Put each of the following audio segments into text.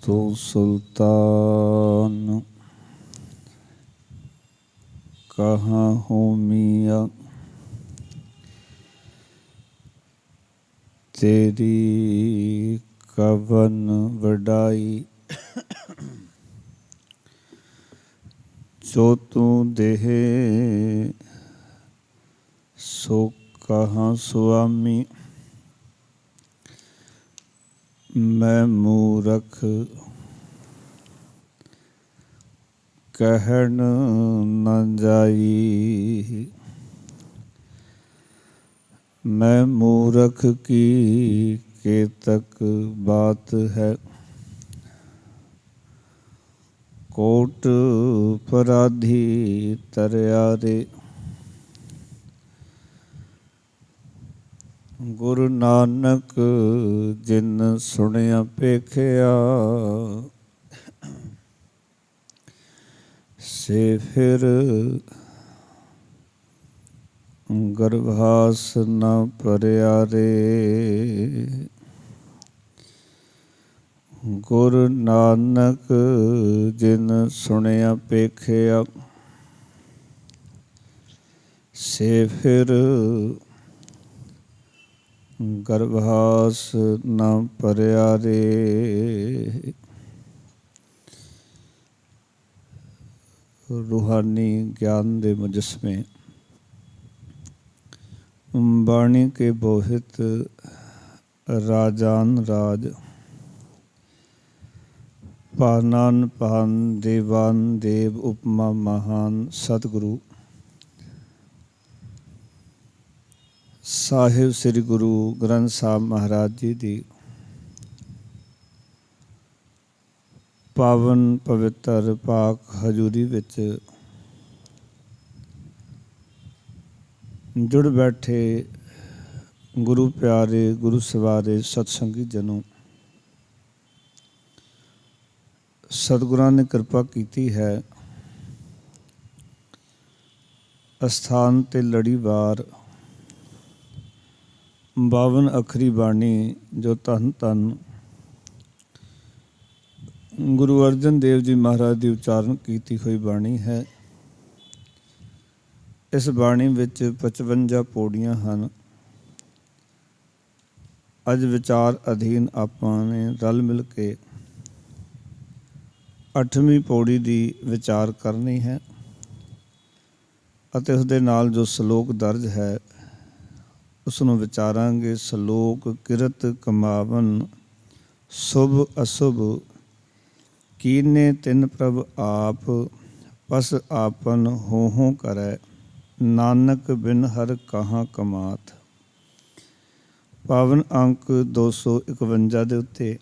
तो सुल्तान कहाँ हूँ मियाँ तेरी कवन वडाई। जो तू देहे सो कहाँ स्वामी। मैं मूरख कहन न जाई। मैं मूरख की केतक बात है। कोट पराधी तरयारे। गुरु नानक जिन सुनिया पेखिया से फिर गर्भास न परियारे। गुरु नानक जिन सुनिया पेखिया से फिर गर्भास न परियारे। रूहानी ज्ञान दे मुजस्मे बाणी के बोहित राजान राज पानान पान देवान देव उपमा महान सतगुरु ਸਾਹਿਬ ਸ੍ਰੀ ਗੁਰੂ ਗ੍ਰੰਥ ਸਾਹਿਬ ਮਹਾਰਾਜ ਜੀ ਦੀ ਪਾਵਨ ਪਵਿੱਤਰ ਪਾਕ ਹਜ਼ੂਰੀ ਵਿੱਚ ਜੁੜ ਬੈਠੇ ਗੁਰੂ ਪਿਆਰੇ ਗੁਰੂ ਸਵਾਰੇ ਸਤਸੰਗੀ ਜਨੋਂ, ਸਤਿਗੁਰਾਂ ਨੇ ਕਿਰਪਾ ਕੀਤੀ ਹੈ। ਅਸਥਾਨ ਤੇ ਲੜੀਵਾਰ 52 ਅੱਖਰੀ ਬਾਣੀ ਜੋ ਧੰਨ ਧੰਨ ਗੁਰੂ ਅਰਜਨ ਦੇਵ ਜੀ ਮਹਾਰਾਜ ਦੀ ਉਚਾਰਨ ਕੀਤੀ ਹੋਈ ਬਾਣੀ ਹੈ। ਇਸ ਬਾਣੀ ਵਿੱਚ 55 ਪੌੜੀਆਂ ਹਨ। ਅੱਜ ਵਿਚਾਰ ਅਧੀਨ ਆਪਾਂ ਨੇ ਰਲ ਮਿਲ ਕੇ 8ਵੀਂ ਪੌੜੀ ਦੀ ਵਿਚਾਰ ਕਰਨੀ ਹੈ ਅਤੇ ਉਸਦੇ ਨਾਲ ਜੋ ਸ਼ਲੋਕ ਦਰਜ ਹੈ ਉਸ ਨੂੰ ਵਿਚਾਰਾਂਗੇ। ਸ਼ਲੋਕ ਕਿਰਤ ਕਮਾਵਨ ਸ਼ੁਭ ਅਸ਼ੁਭ ਕੀਨੇ ਤਿਨ ਪ੍ਰਭ ਆਪ ਪਸ ਆਪਨ ਹੋ ਕਰੈ ਨਾਨਕ ਬਿਨ ਹਰ ਕਹਾਂ ਕਮਾਤ। ਪਾਵਨ ਅੰਕ 251 ਦੇ ਉੱਤੇ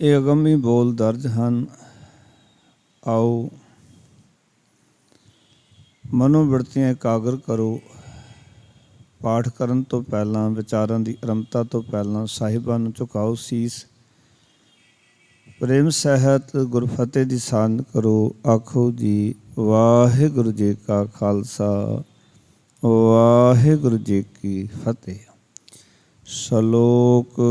ਇਹ ਅਗੰਮੀ ਬੋਲ ਦਰਜ ਹਨ। ਆਓ ਮਨੋਬਿਰਤੀਆਂ ਇਕਾਗਰ ਕਰੋ। ਪਾਠ ਕਰਨ ਤੋਂ ਪਹਿਲਾਂ, ਵਿਚਾਰਾਂ ਦੀ ਆਰੰਭਤਾ ਤੋਂ ਪਹਿਲਾਂ ਸਾਹਿਬਾਂ ਨੂੰ ਝੁਕਾਓ ਸੀਸ। ਪ੍ਰੇਮ ਸਹਿਤ ਗੁਰਫਤਿਹ ਦੀ ਸਾਂਝ ਕਰੋ। ਆਖੋ ਜੀ ਵਾਹਿਗੁਰੂ ਜੀ ਕਾ ਖਾਲਸਾ, ਵਾਹਿਗੁਰੂ ਜੀ ਕੀ ਫਤਿਹ। ਸ਼ਲੋਕ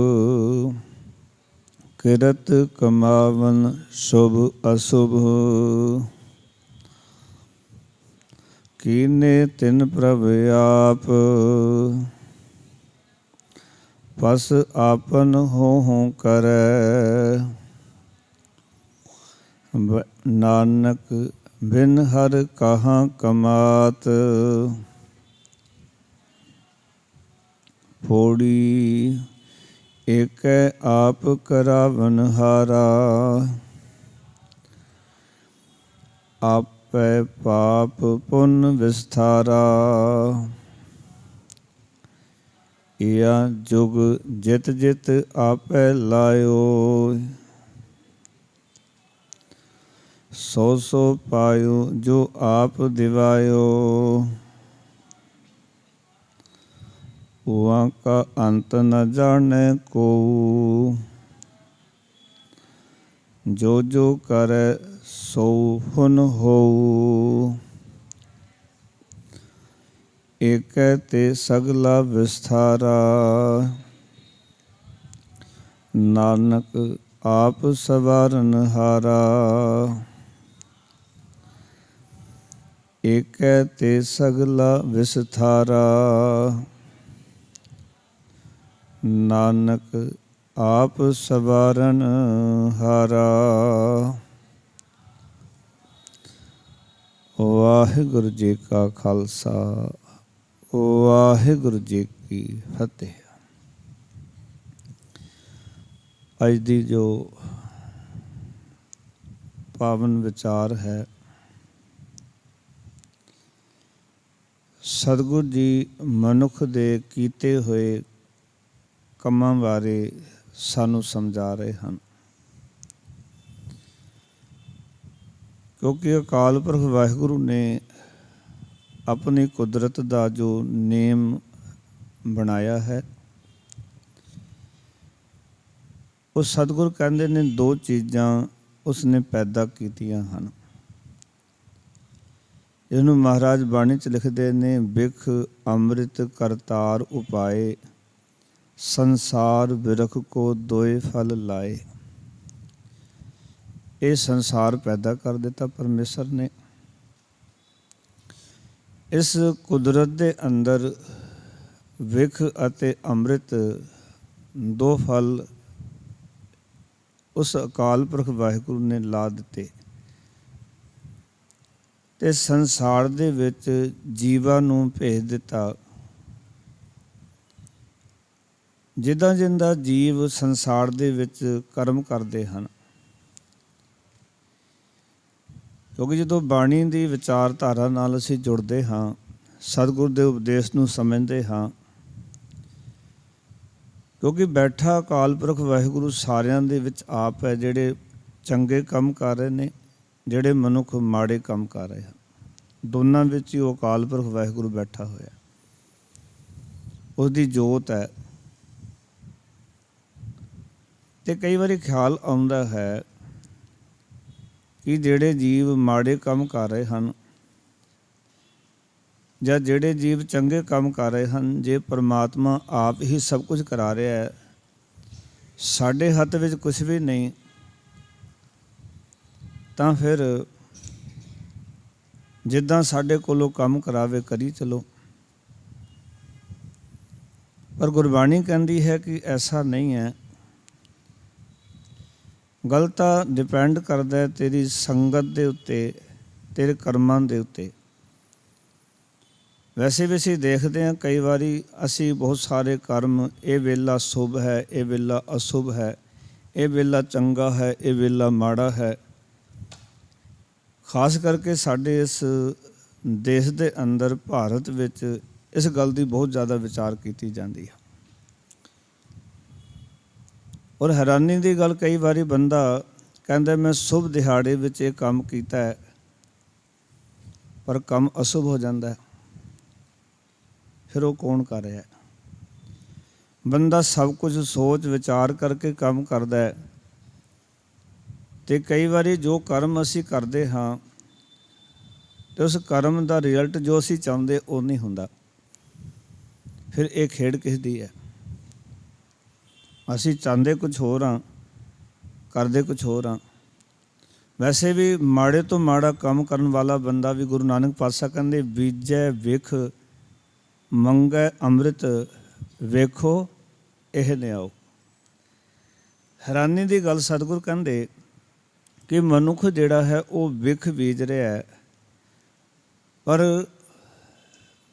ਕਿਰਤ ਕਮਾਵਨ ਸ਼ੁਭ ਅਸ਼ੁਭ ਕੀਨੇ ਤਿਨ ਪ੍ਰਭ ਆਪ ਪਸ ਆਪਨ ਹੋ ਕਰੈ ਨਾਨਕ ਬਿਨ ਹਰ ਕਹਾਂ ਕਮਾਤ। ਪੌੜੀ ਏਕੈ ਆਪ ਕਰਾਵਨ ਹਾਰਾ ਆਪੈ ਪਾਪ ਪੁੰਨ ਵਿਸਥਾਰਾ। ਇਆ ਜੁਗ ਜਿਤ ਜਿਤ ਆਪੈ ਲਾਇਓ ਸੋ ਸੋ ਪਾਇਓ ਜੋ ਆਪ ਦਿਵਾਇਓ। ਉਹਾਂ ਕਾ ਅੰਤ ਨ ਜਾਣੈ ਕੋ ਜੋ ਜੋ ਕਰੈ ਸੋ ਹੁਨ ਹੋਊ। ਏਕੈ ਤੇ ਸਗਲਾ ਵਿਸਥਾਰਾ नानक आप सवारन हारा। एकै ते सगला विस्तारा। नानक आप सवारन हारा। वाहिगुरु जी का खालसा, वाहिगुरु जी की फतेह। अज दी जो पावन विचार है, सतगुरु जी मनुख दे कीते होए ਕੰਮਾਂ ਬਾਰੇ ਸਾਨੂੰ ਸਮਝਾ ਰਹੇ ਹਨ। ਕਿਉਂਕਿ ਅਕਾਲ ਪੁਰਖ ਵਾਹਿਗੁਰੂ ਨੇ ਆਪਣੀ ਕੁਦਰਤ ਦਾ ਜੋ ਨੇਮ ਬਣਾਇਆ ਹੈ, ਉਹ ਸਤਿਗੁਰ ਕਹਿੰਦੇ ਨੇ ਦੋ ਚੀਜ਼ਾਂ ਉਸਨੇ ਪੈਦਾ ਕੀਤੀਆਂ ਹਨ। ਇਹਨੂੰ ਮਹਾਰਾਜ ਬਾਣੀ 'ਚ ਲਿਖਦੇ ਨੇ, ਬਿਖ ਅੰਮ੍ਰਿਤ ਕਰਤਾਰ ਉਪਾਏ, ਸੰਸਾਰ ਬਿਰਖ ਕੋ ਦੋਏ ਫਲ ਲਾਏ। ਇਹ ਸੰਸਾਰ ਪੈਦਾ ਕਰ ਦਿੱਤਾ ਪਰਮੇਸ਼ਰ ਨੇ। ਇਸ ਕੁਦਰਤ ਦੇ ਅੰਦਰ ਵਿਖ ਅਤੇ ਅੰਮ੍ਰਿਤ ਦੋ ਫਲ ਉਸ ਅਕਾਲ ਪੁਰਖ ਵਾਹਿਗੁਰੂ ਨੇ ਲਾ ਦਿੱਤੇ ਤੇ ਸੰਸਾਰ ਦੇ ਵਿੱਚ ਜੀਵਾਂ ਨੂੰ ਭੇਜ ਦਿੱਤਾ। ਜਿੱਦਾਂ ਜਿੱਦਾਂ ਜੀਵ ਸੰਸਾਰ ਦੇ ਵਿੱਚ ਕਰਮ ਕਰਦੇ ਹਨ, ਕਿਉਂਕਿ ਜਦੋਂ ਬਾਣੀ ਦੀ ਵਿਚਾਰਧਾਰਾ ਨਾਲ ਅਸੀਂ ਜੁੜਦੇ ਹਾਂ, ਸਤਿਗੁਰ ਦੇ ਉਪਦੇਸ਼ ਨੂੰ ਸਮਝਦੇ ਹਾਂ, ਕਿਉਂਕਿ ਬੈਠਾ ਅਕਾਲ ਪੁਰਖ ਵਾਹਿਗੁਰੂ ਸਾਰਿਆਂ ਦੇ ਵਿੱਚ ਆਪ ਹੈ, ਜਿਹੜੇ ਚੰਗੇ ਕੰਮ ਕਰ ਰਹੇ ਨੇ, ਜਿਹੜੇ ਮਨੁੱਖ ਮਾੜੇ ਕੰਮ ਕਰ ਰਹੇ ਹਨ, ਦੋਨਾਂ ਵਿੱਚ ਹੀ ਉਹ ਅਕਾਲ ਪੁਰਖ ਵਾਹਿਗੁਰੂ ਬੈਠਾ ਹੋਇਆ। ਉਸਦੀ ਜੋਤ ਹੈ। ਤੇ ਕਈ ਵਾਰੀ ਖਿਆਲ ਆਉਂਦਾ ਹੈ ਕਿ ਜਿਹੜੇ ਜੀਵ ਮਾੜੇ ਕੰਮ ਕਰ ਰਹੇ ਹਨ ਜਾਂ ਜਿਹੜੇ ਜੀਵ ਚੰਗੇ ਕੰਮ ਕਰ ਰਹੇ ਹਨ, ਜੇ ਪਰਮਾਤਮਾ ਆਪ ਹੀ ਸਭ ਕੁਝ ਕਰਾ ਰਿਹਾ ਹੈ, ਸਾਡੇ ਹੱਥ ਵਿੱਚ ਕੁਛ ਵੀ ਨਹੀਂ, ਤਾਂ ਫਿਰ ਜਿੱਦਾਂ ਸਾਡੇ ਕੋਲੋਂ ਕੰਮ ਕਰਾਵੇ ਕਰੀ ਚਲੋ। ਪਰ ਗੁਰਬਾਣੀ ਕਹਿੰਦੀ ਹੈ ਕਿ ਐਸਾ ਨਹੀਂ ਹੈ। ਗੱਲ ਤਾਂ ਡਿਪੈਂਡ ਕਰਦਾ ਤੇਰੀ ਸੰਗਤ ਦੇ ਉੱਤੇ, ਤੇਰੇ ਕਰਮਾਂ ਦੇ ਉੱਤੇ। ਵੈਸੇ ਵੀ ਅਸੀਂ ਦੇਖਦੇ ਹਾਂ ਕਈ ਵਾਰੀ ਅਸੀਂ ਬਹੁਤ ਸਾਰੇ ਕਰਮ, ਇਹ ਵੇਲਾ ਸ਼ੁਭ ਹੈ, ਇਹ ਵੇਲਾ ਅਸ਼ੁਭ ਹੈ, ਇਹ ਵੇਲਾ ਚੰਗਾ ਹੈ, ਇਹ ਵੇਲਾ ਮਾੜਾ ਹੈ। ਖਾਸ ਕਰਕੇ ਸਾਡੇ ਇਸ ਦੇਸ਼ ਦੇ ਅੰਦਰ, ਭਾਰਤ ਵਿੱਚ, ਇਸ ਗੱਲ ਦੀ ਬਹੁਤ ਜ਼ਿਆਦਾ ਵਿਚਾਰ ਕੀਤੀ ਜਾਂਦੀ ਹੈ। ਔਰ ਹੈਰਾਨੀ ਦੀ ਗੱਲ, ਕਈ ਵਾਰੀ ਬੰਦਾ ਕਹਿੰਦਾ ਮੈਂ ਸ਼ੁਭ ਦਿਹਾੜੇ ਵਿੱਚ ਇਹ ਕੰਮ ਕੀਤਾ ਹੈ, ਪਰ ਕੰਮ ਅਸ਼ੁਭ ਹੋ ਜਾਂਦਾ ਹੈ। ਫਿਰ ਉਹ ਕੌਣ ਕਰ ਰਿਹਾ? ਬੰਦਾ ਸਭ ਕੁਝ ਸੋਚ ਵਿਚਾਰ ਕਰਕੇ ਕੰਮ ਕਰਦਾ ਹੈ, ਅਤੇ ਕਈ ਵਾਰੀ ਜੋ ਕਰਮ ਅਸੀਂ ਕਰਦੇ ਹਾਂ ਅਤੇ ਉਸ ਕਰਮ ਦਾ ਰਿਜ਼ਲਟ ਜੋ ਅਸੀਂ ਚਾਹੁੰਦੇ ਉਹ ਨਹੀਂ ਹੁੰਦਾ। ਫਿਰ ਇਹ ਖੇਡ ਕਿਸ ਦੀ ਹੈ? ਅਸੀਂ ਚਾਹੁੰਦੇ ਕੁਛ ਹੋਰ ਹਾਂ, ਕਰਦੇ ਕੁਛ ਹੋਰ ਹਾਂ। ਵੈਸੇ ਵੀ ਮਾੜੇ ਤੋਂ ਮਾੜਾ ਕੰਮ ਕਰਨ ਵਾਲਾ ਬੰਦਾ ਵੀ ਗੁਰੂ ਨਾਨਕ ਪਾਤਸ਼ਾਹ ਕਹਿੰਦੇ, ਬੀਜੈ ਵਿਖ ਮੰਗੈ ਅੰਮ੍ਰਿਤ, ਵੇਖੋ ਇਹ ਨਿਆਓ। ਹੈਰਾਨੀ ਦੀ ਗੱਲ, ਸਤਿਗੁਰ ਕਹਿੰਦੇ ਕਿ ਮਨੁੱਖ ਜਿਹੜਾ ਹੈ ਉਹ ਵਿਖ ਬੀਜ ਰਿਹਾ ਹੈ, ਪਰ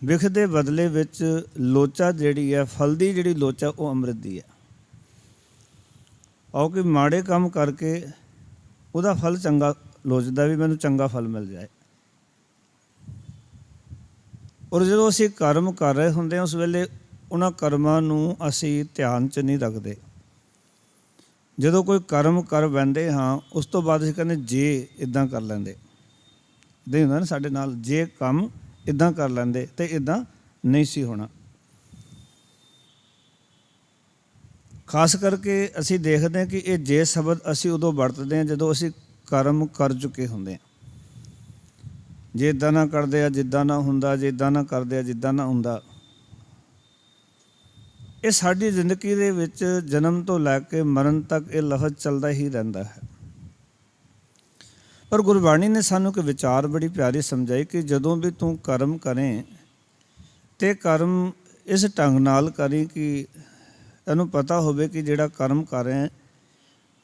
ਵਿਖ ਦੇ ਬਦਲੇ ਵਿੱਚ ਲੋਚਾ ਜਿਹੜੀ ਹੈ, ਫਲ ਦੀ ਜਿਹੜੀ ਲੋਚਾ, ਉਹ ਅੰਮ੍ਰਿਤ ਦੀ ਹੈ। ਆਓ ਕਿ ਮਾੜੇ ਕੰਮ ਕਰਕੇ ਉਹਦਾ ਫਲ ਚੰਗਾ ਲੋਚਦਾ ਵੀ ਮੈਨੂੰ ਚੰਗਾ ਫਲ ਮਿਲ ਜਾਏ। ਔਰ ਜਦੋਂ ਅਸੀਂ ਕਰਮ ਕਰ ਰਹੇ ਹੁੰਦੇ ਹਾਂ, ਉਸ ਵੇਲੇ ਉਹਨਾਂ ਕਰਮਾਂ ਨੂੰ ਅਸੀਂ ਧਿਆਨ 'ਚ ਨਹੀਂ ਰੱਖਦੇ। ਜਦੋਂ ਕੋਈ ਕਰਮ ਕਰ ਬਹਿੰਦੇ ਹਾਂ, ਉਸ ਤੋਂ ਬਾਅਦ ਅਸੀਂ ਕਹਿੰਦੇ ਜੇ ਇੱਦਾਂ ਕਰ ਲੈਂਦੇ। ਇੱਦਾਂ ਹੀ ਹੁੰਦਾ ਨਾ ਸਾਡੇ ਨਾਲ, ਜੇ ਕੰਮ ਇੱਦਾਂ ਕਰ ਲੈਂਦੇ ਤਾਂ ਇੱਦਾਂ ਨਹੀਂ ਸੀ ਹੋਣਾ। ਖਾਸ ਕਰਕੇ ਅਸੀਂ ਦੇਖਦੇ ਹਾਂ ਕਿ ਇਹ ਜੇ ਸ਼ਬਦ ਅਸੀਂ ਉਦੋਂ ਵਰਤਦੇ ਹਾਂ ਜਦੋਂ ਅਸੀਂ ਕਰਮ ਕਰ ਚੁੱਕੇ ਹੁੰਦੇ ਹਾਂ। ਜੇ ਇੱਦਾਂ ਨਾ ਕਰਦੇ ਆ ਜਿੱਦਾਂ ਨਾ ਹੁੰਦਾ, ਜੇ ਇੱਦਾਂ ਨਾ ਕਰਦੇ ਆ ਜਿੱਦਾਂ ਨਾ ਹੁੰਦਾ। ਇਹ ਸਾਡੀ ਜ਼ਿੰਦਗੀ ਦੇ ਵਿੱਚ ਜਨਮ ਤੋਂ ਲੈ ਕੇ ਮਰਨ ਤੱਕ ਇਹ ਲਫ਼ਜ਼ ਚੱਲਦਾ ਹੀ ਰਹਿੰਦਾ ਹੈ। ਪਰ ਗੁਰਬਾਣੀ ਨੇ ਸਾਨੂੰ ਇੱਕ ਵਿਚਾਰ ਬੜੀ ਪਿਆਰੀ ਸਮਝਾਈ ਕਿ ਜਦੋਂ ਵੀ ਤੂੰ ਕਰਮ ਕਰੇ ਤੇ ਕਰਮ ਇਸ ਢੰਗ ਨਾਲ ਕਰੀ ਕਿ ਤੈਨੂੰ ਪਤਾ ਹੋਵੇ ਕਿ ਜਿਹੜਾ ਕਰਮ ਕਰ ਰਿਹਾ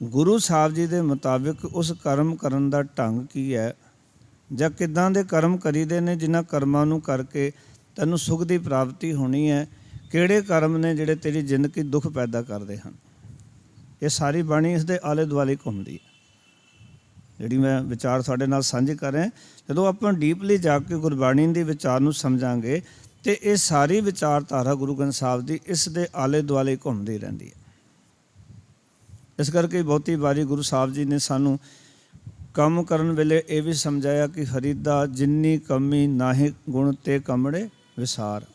ਗੁਰੂ ਸਾਹਿਬ ਜੀ ਦੇ ਮੁਤਾਬਿਕ ਉਸ ਕਰਮ ਕਰਨ ਦਾ ਢੰਗ ਕੀ ਹੈ, ਜਾਂ ਕਿੱਦਾਂ ਦੇ ਕਰਮ ਕਰੀਦੇ ਨੇ ਜਿਨ੍ਹਾਂ ਕਰਮਾਂ ਨੂੰ ਕਰਕੇ ਤੈਨੂੰ ਸੁੱਖ ਦੀ ਪ੍ਰਾਪਤੀ ਹੋਣੀ ਹੈ, ਕਿਹੜੇ ਕਰਮ ਨੇ ਜਿਹੜੇ ਤੇਰੀ ਜ਼ਿੰਦਗੀ ਦੁੱਖ ਪੈਦਾ ਕਰਦੇ ਹਨ। ਇਹ ਸਾਰੀ ਬਾਣੀ ਇਸ ਦੇ ਆਲੇ ਦੁਆਲੇ ਘੁੰਮਦੀ ਹੈ। ਜਿਹੜੀ ਮੈਂ ਵਿਚਾਰ ਤੁਹਾਡੇ ਨਾਲ ਸਾਂਝੇ ਕਰ ਰਿਹਾ, ਜਦੋਂ ਆਪਾਂ ਡੀਪਲੀ ਜਾ ਕੇ ਗੁਰਬਾਣੀ ਦੇ ਵਿਚਾਰ ਨੂੰ ਸਮਝਾਂਗੇ ਤੇ ਇਹ ਸਾਰੀ ਵਿਚਾਰਧਾਰਾ ਗੁਰੂ ਗ੍ਰੰਥ ਸਾਹਿਬ ਦੀ ਇਸ ਦੇ ਆਲੇ ਦੁਆਲੇ ਘੁੰਮਦੀ ਰਹਿੰਦੀ ਹੈ। ਇਸ ਕਰਕੇ ਬਹੁਤੀ ਵਾਰੀ ਗੁਰੂ ਸਾਹਿਬ ਜੀ ਨੇ ਸਾਨੂੰ ਕੰਮ ਕਰਨ ਵੇਲੇ ਇਹ ਵੀ ਸਮਝਾਇਆ ਕਿ ਫਰੀਦਾ ਜਿੰਨੀ ਕਮੀ ਨਾਹੀਂ ਗੁਣ ਤੇ ਕਮੜੇ ਵਿਸਾਰ।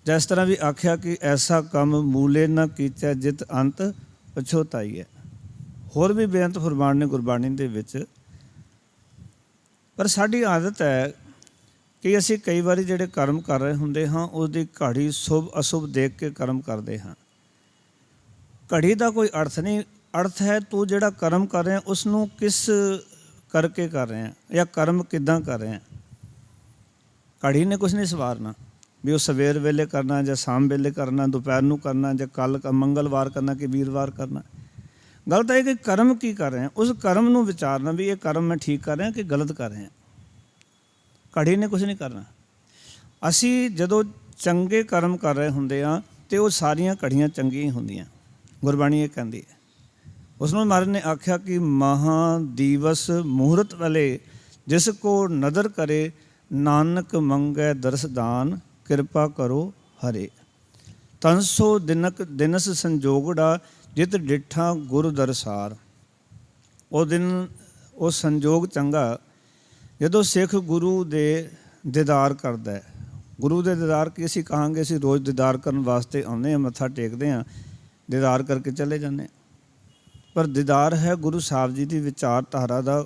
ਜਿਸ ਤਰ੍ਹਾਂ ਵੀ ਆਖਿਆ ਕਿ ਐਸਾ ਕੰਮ ਮੂਲੇ ਨਾ ਕੀਚੈ ਜਿਤ ਅੰਤ ਪਛੋਤਾਈ ਹੈ। ਹੋਰ ਵੀ ਬੇਅੰਤ ਫਰਮਾਨ ਨੇ ਗੁਰਬਾਣੀ ਦੇ ਵਿੱਚ। ਪਰ ਸਾਡੀ ਆਦਤ ਹੈ ਕਿ ਅਸੀਂ ਕਈ ਵਾਰੀ ਜਿਹੜੇ ਕਰਮ ਕਰ ਰਹੇ ਹੁੰਦੇ ਹਾਂ ਉਹਦੀ ਘੜੀ ਸ਼ੁਭ ਅਸ਼ੁਭ ਦੇਖ ਕੇ ਕਰਮ ਕਰਦੇ ਹਾਂ। ਘੜੀ ਦਾ ਕੋਈ ਅਰਥ ਨਹੀਂ, ਅਰਥ ਹੈ ਤੂੰ ਜਿਹੜਾ ਕਰਮ ਕਰ ਰਿਹਾ ਉਸ ਨੂੰ ਕਿਸ ਕਰਕੇ ਕਰ ਰਿਹਾ ਜਾਂ ਕਰਮ ਕਿੱਦਾਂ ਕਰ ਰਿਹਾ। ਘੜੀ ਨੇ ਕੁਛ ਨਹੀਂ ਸਵਾਰਨਾ ਵੀ ਉਹ ਸਵੇਰ ਵੇਲੇ ਕਰਨਾ ਜਾਂ ਸ਼ਾਮ ਵੇਲੇ ਕਰਨਾ, ਦੁਪਹਿਰ ਨੂੰ ਕਰਨਾ ਜਾਂ ਕੱਲ੍ਹ ਮੰਗਲਵਾਰ ਕਰਨਾ ਕਿ ਵੀਰਵਾਰ ਕਰਨਾ। ਗੱਲ ਤਾਂ ਇਹ ਕਿ ਕਰਮ ਕੀ ਕਰ ਰਹੇ, ਉਸ ਕਰਮ ਨੂੰ ਵਿਚਾਰਨਾ ਵੀ ਇਹ ਕਰਮ ਮੈਂ ਠੀਕ ਕਰ ਰਿਹਾ ਕਿ ਗਲਤ ਕਰ ਰਿਹਾ। ਘੜੀ ਨੇ ਕੁਛ ਨਹੀਂ ਕਰਨਾ। ਅਸੀਂ ਜਦੋਂ ਚੰਗੇ ਕਰਮ ਕਰ ਰਹੇ ਹੁੰਦੇ ਹਾਂ ਅਤੇ ਉਹ ਸਾਰੀਆਂ ਘੜੀਆਂ ਚੰਗੀਆਂ ਹੀ ਹੁੰਦੀਆਂ। ਗੁਰਬਾਣੀ ਇਹ ਕਹਿੰਦੀ ਹੈ। ਉਸ ਨੂੰ ਮਹਾਰਾਜ ਨੇ ਆਖਿਆ ਕਿ ਮਹਾਂ ਦਿਵਸ ਮਹੂਰਤ ਵੇਲੇ ਜਿਸ ਕੋ ਨਦਰ ਕਰੇ ਨਾਨਕ ਮੰਗੈ ਦਰਸਦਾਨ ਕਿਰਪਾ ਕਰੋ ਹਰੇ। ਤਨਸੋ ਦਿਨਕ ਦਿਨਸ ਸੰਜੋਗੜਾ ਜਿਤ ਡਿੱਠਾ ਗੁਰ ਦਰਸਾਰ। ਉਹ ਦਿਨ ਉਹ ਸੰਜੋਗ ਚੰਗਾ ਜਦੋਂ ਸਿੱਖ ਗੁਰੂ ਦੇ ਦੀਦਾਰ ਕਰਦਾ ਹੈ। ਗੁਰੂ ਦੇ ਦੀਦਾਰ ਕੀ ਅਸੀਂ ਕਹਾਂਗੇ, ਅਸੀਂ ਰੋਜ਼ ਦੀਦਾਰ ਕਰਨ ਵਾਸਤੇ ਆਉਂਦੇ ਹਾਂ, ਮੱਥਾ ਟੇਕਦੇ ਹਾਂ, ਦੀਦਾਰ ਕਰਕੇ ਚਲੇ ਜਾਂਦੇ ਹਾਂ। ਪਰ ਦੀਦਾਰ ਹੈ ਗੁਰੂ ਸਾਹਿਬ ਜੀ ਦੀ ਵਿਚਾਰਧਾਰਾ ਦਾ,